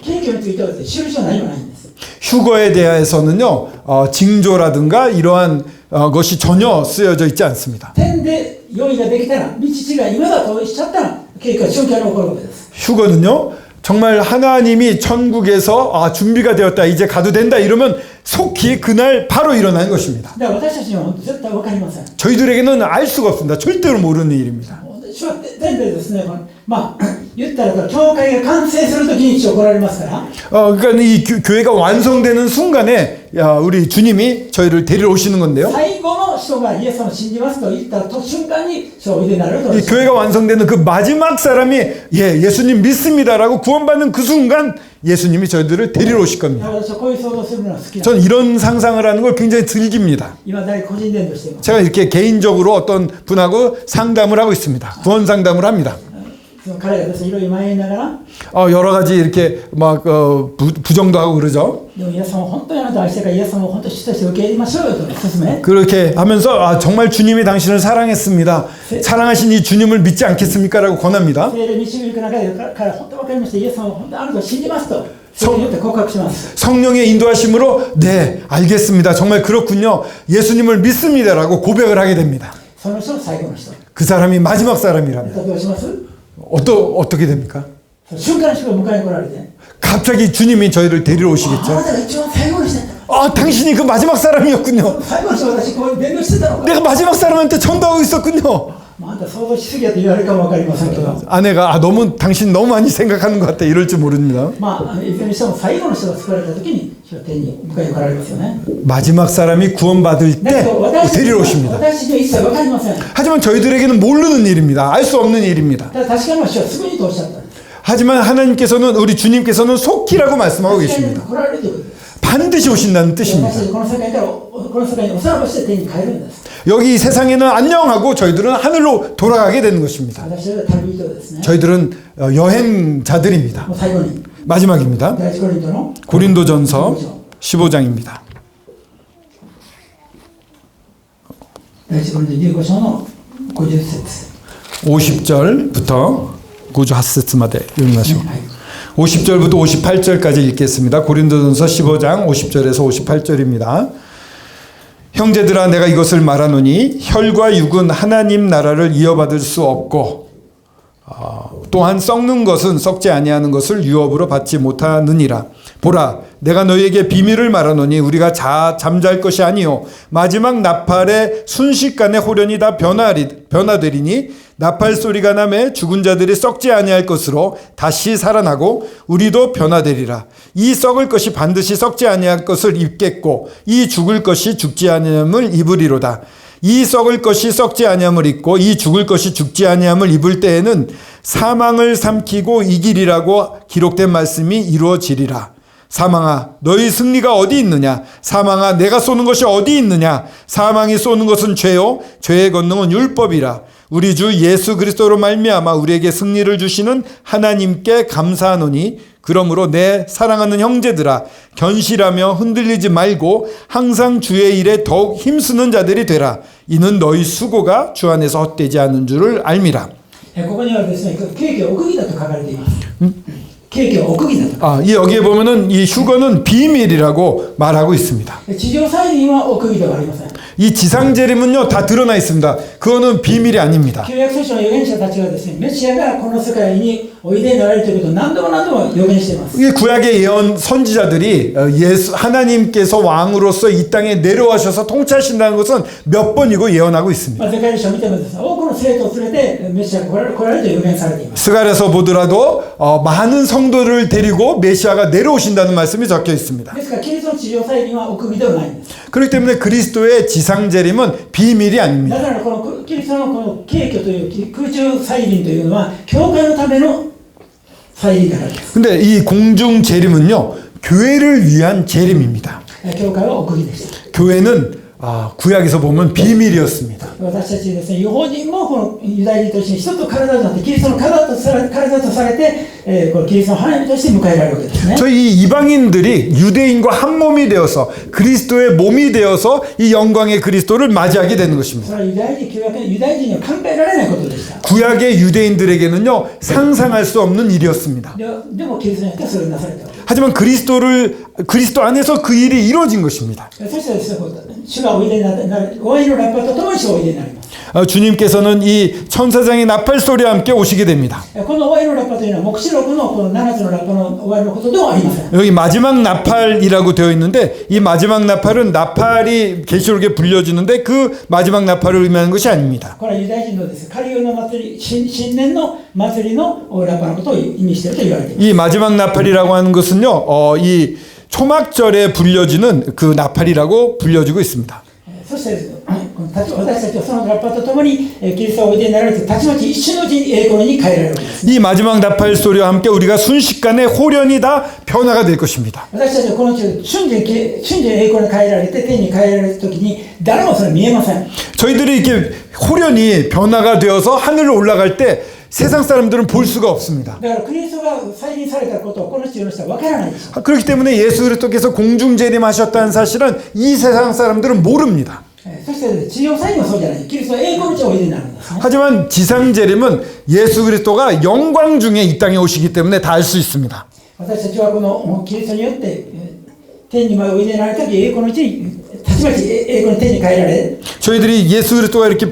謙虚についてはですね、印は何もないんです。 휴거에 대해서는요, 징조라든가 이러한 것이 전혀 쓰여져 있지 않습니다. 天で用意ができたら、道違い今だとしちゃったら、結果瞬間に起こるわけです。 휴거는요, 정말 하나님이 천국에서 준비가 되었다, 이제 가도 된다 이러면 속히 그날 바로 일어나는 것입니다. だから私たちには本当に絶対分かりません。 저희들에게는 알 수가 없습니다. 절대로 모르는 일입니다. 主は天でですね、まあ言ったら教会が完成するときに来られますから。 그러니까 이 교회가 완성되는 순간에 우리 주님이 저희를 데리러 오시는 건데요. 最後の人がイエス様を信じますと言った瞬間においでになると。 이 교회가 완성되는 그 마지막 사람이 예수님 믿습니다라고 구원받는 그 순간 예수님이 저희들을 데리러 오실 겁니다. 私はこういう想像するのが好きなんです。 저는 이런 상상을 하는 걸 굉장히 즐깁니다. 今だに個人伝としても。 제가 이렇게 개인적으로 어떤 분하고 상담을 하고 있습니다. 구원 상담을 합니다. その彼がですね、いろいろ迷いながら、 여러 가지 이렇게 막 부정도 하고 그러죠. でもイエス様を本当にあなたを愛してからイエス様を本当に主として受け入れましょうよと勧め。 그렇게 하면서 정말 주님이 당신을 사랑했습니다. 사랑하신 이 주님을 믿지 않겠습니까? 라고 권합니다. 聖霊導く中で彼は本当に分かりました。イエス様を本当にあなたを信じますと。それによって告白します。 성령의 인도하심으로 네 알겠습니다. 정말 그렇군요. 예수님을 믿습니다라고 고백을 하게 됩니다. その人の最後の人。 그 사람이 마지막 사람이랍니다. どうします？ 어떻게 됩니까? 瞬間に主が迎えに来られて。 갑자기 주님이 저희를 데리러 あ 오시겠죠. なたが一番最後にしてた 당신이 그 마지막 사람이었군요. 最後にして私こう弁護してたのか 내가 마지막 사람한테 전도하고 있었군요. まああんた想像しすぎやと言われるかも分かりませんけど 아내가 너무 당신 너무 많이 생각하는 것 같다 이럴 줄 모릅니다. まあいずれにしても最後の人が救われた時に主は天に迎えに来られますよね 마지막 사람이 구원받을 だけ 때 ど私 데리러 오십니다. 私には一切分かりません 하지만 저희들에게는 모르는 일입니다. 알 수 없는 일입니다. ただ確かに主はすぐにとおっしゃったんです 하지만 하나님께서는 우리 주님께서는 속히라고 말씀하고 確かに 계십니다. 来られるということです 반드시 오신다는 私 뜻입니다. たちこの世界からこの世界におさらばして天に帰るんです 여기 이 세상에는 안녕하고 저희들은 하늘로 돌아가게 되는 것입니다. 私たちは旅人ですね 저희들은 여행자들입니다. もう最後に 마지막입니다. 第一コリントの 고린도전서 15장입니다. 第一コリント15章の50節 50절부터 58節まで 읽으시오. はい 50절부터 58절까지 읽겠습니다. 고린도전서 15장 50절에서 58절입니다. 형제들아 내가 이것을 말하노니 혈과 육은 하나님 나라를 이어받을 수 없고 또한 썩는 것은 썩지 아니하는 것을 유업으로 받지 못하느니라. 보라 내가 너희에게 비밀을 말하노니 우리가 잠잘 것이 아니요 마지막 나팔의 순식간에 호련이 다 변화되리니 나팔 소리가 나매 죽은 자들이 썩지 아니할 것으로 다시 살아나고 우리도 변화되리라. 이 썩을 것이 반드시 썩지 아니할 것을 입겠고 이 죽을 것이 죽지 아니함을 입으리로다. 이 썩을 것이 썩지 아니함을 입고 이 죽을 것이 죽지 아니함을 입을 때에는 사망을 삼키고 이기리라고 기록된 말씀이 이루어지리라. 사망아 너희 승리가 어디 있느냐? 사망아 내가 쏘는 것이 어디 있느냐? 사망이 쏘는 것은 죄요 죄의 권능은 율법이라. 우리 주 예수 그리스도로 말미암아 우리에게 승리를 주시는 하나님께 감사하노니 그러므로 내 사랑하는 형제들아 견실하며 흔들리지 말고 항상 주의 일에 더욱 힘쓰는 자들이 되라. 이는 너희 수고가 주 안에서 헛되지 않은 줄을 알미라. ここにはですね、ケーキを奥義だと書かれています。ケーキを奥義だと。 여기에 보면은 이 휴거는 비밀이라고 말하고 있습니다. 地上再臨は奥義ではありません。 이 지상재림은요 다 드러나 있습니다. 그거는 비밀이 아닙니다. 旧約聖書の預言者たちはですね、メシアがこの世界においでになられるということを何度も何度も預言しています。 이 구약의 예언 선지자들이 하나님께서 왕으로서 이 땅에 내려와셔서 통치하신다는 것은 몇 번이고 예언하고 있습니다. ゼカリヤ書を見てもですね、多くの生徒を連れてメシアが来られると預言されています。 스가랴서 보더라도 많은 성도를 데리고 메시아가 내려오신다는 말씀이 적혀 있습니다. ですからキリストの地上再臨は奥義ではないんです。 그렇기 때문에 그리스도의 지상재림은 비밀이 아닙니다. だからこのキリストのこの景挙という空中再臨というのは教会のための再臨だからです。 근데 이 공중 재림은요 교회를 위한 재림입니다. 教会は奥義でした。 교회는 구약에서 보면 비밀이었습니다. 私たちですね、違法人もこのユダヤ人として一つの体となってキリストの体とされて、このキリストの花嫁として迎えられるわけですね。 저희 이방인들이 유대인과 한 몸이 되어서 그리스도의 몸이 되어서 이 영광의 그리스도를 맞이하게 되는 것입니다. それはユダヤ人、旧約のユダヤ人には考えられないことでした。 구약의 유대인들에게는요 상상할 수 없는 일이었습니다. でもキリストによってそれをなされたわけです。 하지만 그리스도 안에서 그 일이 이루어진 것입니다. そしてですね、主がおいでになる、終わりのラッパとともに主がおいでになります。 주님께서는 이 천사장의 나팔 소리와 함께 오시게 됩니다. この終わりのラッパというのは黙示録のこの7つのラッパの終わりのことではありません。 여기 마지막 나팔이라고 되어 있는데 이マ지막 나팔은 나팔이 계시록에 불려지는데 그 마지막 나팔을 의미하는 것이 아닙니다. これはユダヤ人のですね、カリオの祭り、新年の祭りのラッパのことを意味していると言われています。 이 마지막 나팔이라고 하는 것은요, 이 초막절에 불려지는 그 나팔이라고 불려지고 있습니다. そして私たちはそのラッパとともにキリストがおいでになられてたちまち一瞬のうちに栄光に変えられるわけです。 이 마지막 나팔 소리와 함께 우리가 순식간에 호련이 다 변화가 될 것입니다. 私たちはこの瞬時に栄光に変えられて天に変えられるときに誰もそれ見えません。 저희들이 이렇게 호련이 변화가 되어서 하늘로 올라갈 때 세상 사람들은 볼 수가 없습니다. だからクリストが再臨されたことをこの地上の人は分からないでしょう。 그렇기 때문에 예수 그리스도께서 공중 재림하셨다는 사실은 이 세상 사람들은 모릅니다. そして地上再臨はそうじゃない。キリストは栄光の地をおいでになるんですね。 하지만 지상 재림은 예수 그리스도가 영광 중에 이 땅에 오시기 때문에 다 알 수 있습니다. 私たちはこのキリストによって天においでになるとき栄光の地にたちちまち英語の手に変えられ 저희들이 예수 그리스도가 이렇게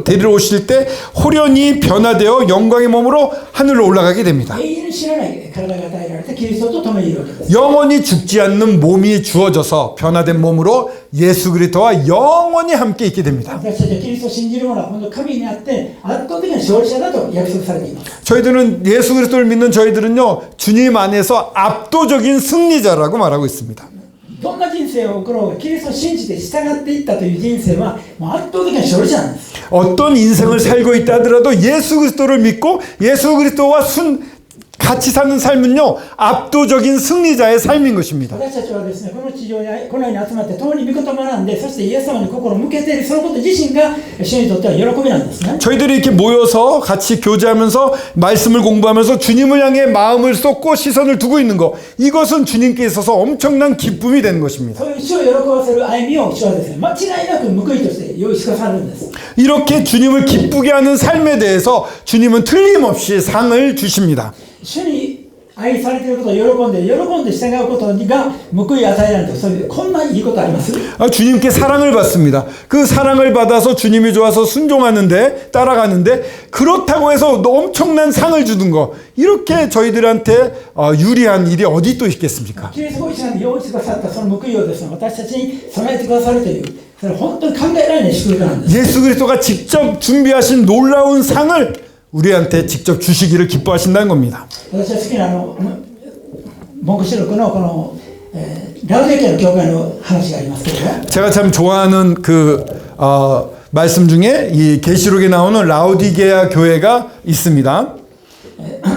데리러 오실 때 호련히 변화되어 영광의 몸으로 하늘로 올라가게 됩니다. 永遠に知らない体が与えられてキリストと共にいるわけです。 영원히 죽지 않는 몸이 주어져서 변화된 몸으로 예수 그리스도와 영원히 함께 있게 됩니다. 私たちはキリストを信じる者は本当神にあって圧倒的な勝利者だと約束されています。 저희들은 예수 그리스도를 믿는 저희들은요 주님 안에서 압도적인 승리자라고 말하고 있습니다. どんな人生を送ろうがキリストを信じて従っていったという人生はもう圧倒的な勝利者なんです。 어떤 인생을 살고 있다 하더라도 예수 그리스도를 믿고 예수 그리스도와 같이 사는 삶은요 압도적인 승리자의 삶인 것입니다. 私たちはですね、この地上にこのように集まって共に御言葉を学んで、そしてイエス様に心を向けているそのこと自身が主にとっては喜びなんですね。 저희들이 이렇게 모여서 같이 교제하면서 말씀을 공부하면서 주님을 향해 마음을 쏟고 시선을 두고 있는 것, 이것은 주님께 있어서 엄청난 기쁨이 되는 것입니다. そういう主を喜ばせる歩みを主はですね、間違いなく報いとして用意してくださるんです。 이렇게 주님을 기쁘게 하는 삶에 대해서 주님은 틀림없이 상을 주십니다. 主に愛されていることを喜んで従うことが報い与えられると、そういうこんないいことあります？ 주님께 사랑을 받습니다. 그 사랑을 받아서 주님이 좋아서 순종하는데 따라가는데 그렇다고 해서 엄청난 상을 주는 거, 이렇게 저희들한테 유리한 일이 어디 또 있겠습니까? キリストご自身が用意してくださったその報いをですね、私たちに備えてくださるという、それは本当に考えられない祝福なんです。 예수 그리스도가 직접 준비하신 놀라운 상을 우리한테 직접 주시기를 기뻐하신다는 겁니다. 私は好きな文句記録のこの、ラウディケの教会の話がありますけれど、 제가 참 좋아하는 그 말씀 중에 이 계시록에 나오는 라우디게아 교회가 있습니다.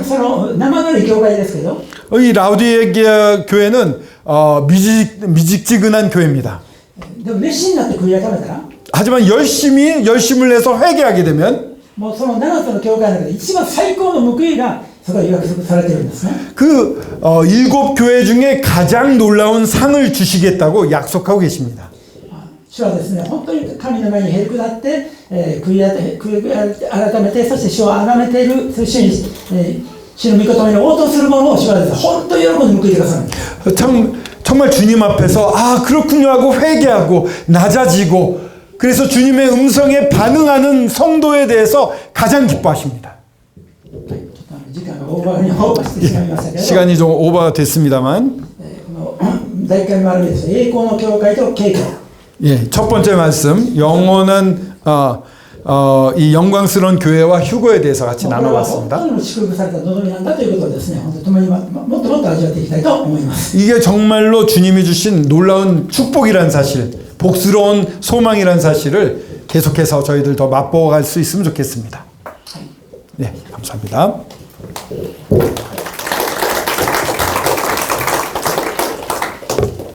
その生の教会ですけど、 이 라우디게아 교회는 미직지근한 교회입니다. でも熱心になって悔い改めたら、 하지만 열심을 내서 회개하게 되면 もうその7つの教会の中で一番最高の報いがそこで約束されているんですね。 그 7 교회 중에 가장 놀라운 상을 주시겠다고 약속하고 계십니다. 主はですね、本当に神の前にへり下って、悔い改めて、そして主を崇めている、主に、主の御言葉に応答するものを主はですね、本当に喜んで報いてくださるんです。 정말 주님 앞에서 그렇군요 하고 회개하고 낮아지고, 그래서 주님의 음성에 반응하는 성도에 대해서 가장 기뻐하십니다. 時間がオーバーしてしまいましたけど、 시간이 좀 오버가 됐습니다만, 第1回目あるんですよ。栄光の教会と景況。 예, 첫 번째 말씀 영원한 이 영광스러운 교회와 휴거에 대해서 같이 나눠봤습니다. 本当に祝福された望みなんだということをですね、本当に共にもっともっと味わっていきたいと思います。 이게 정말로 주님이 주신 놀라운 축복이라는 사실, 복스러운 소망이라는 사실을 계속해서 저희들 더 맛보아 갈 수 있으면 좋겠습니다. 네, 감사합니다.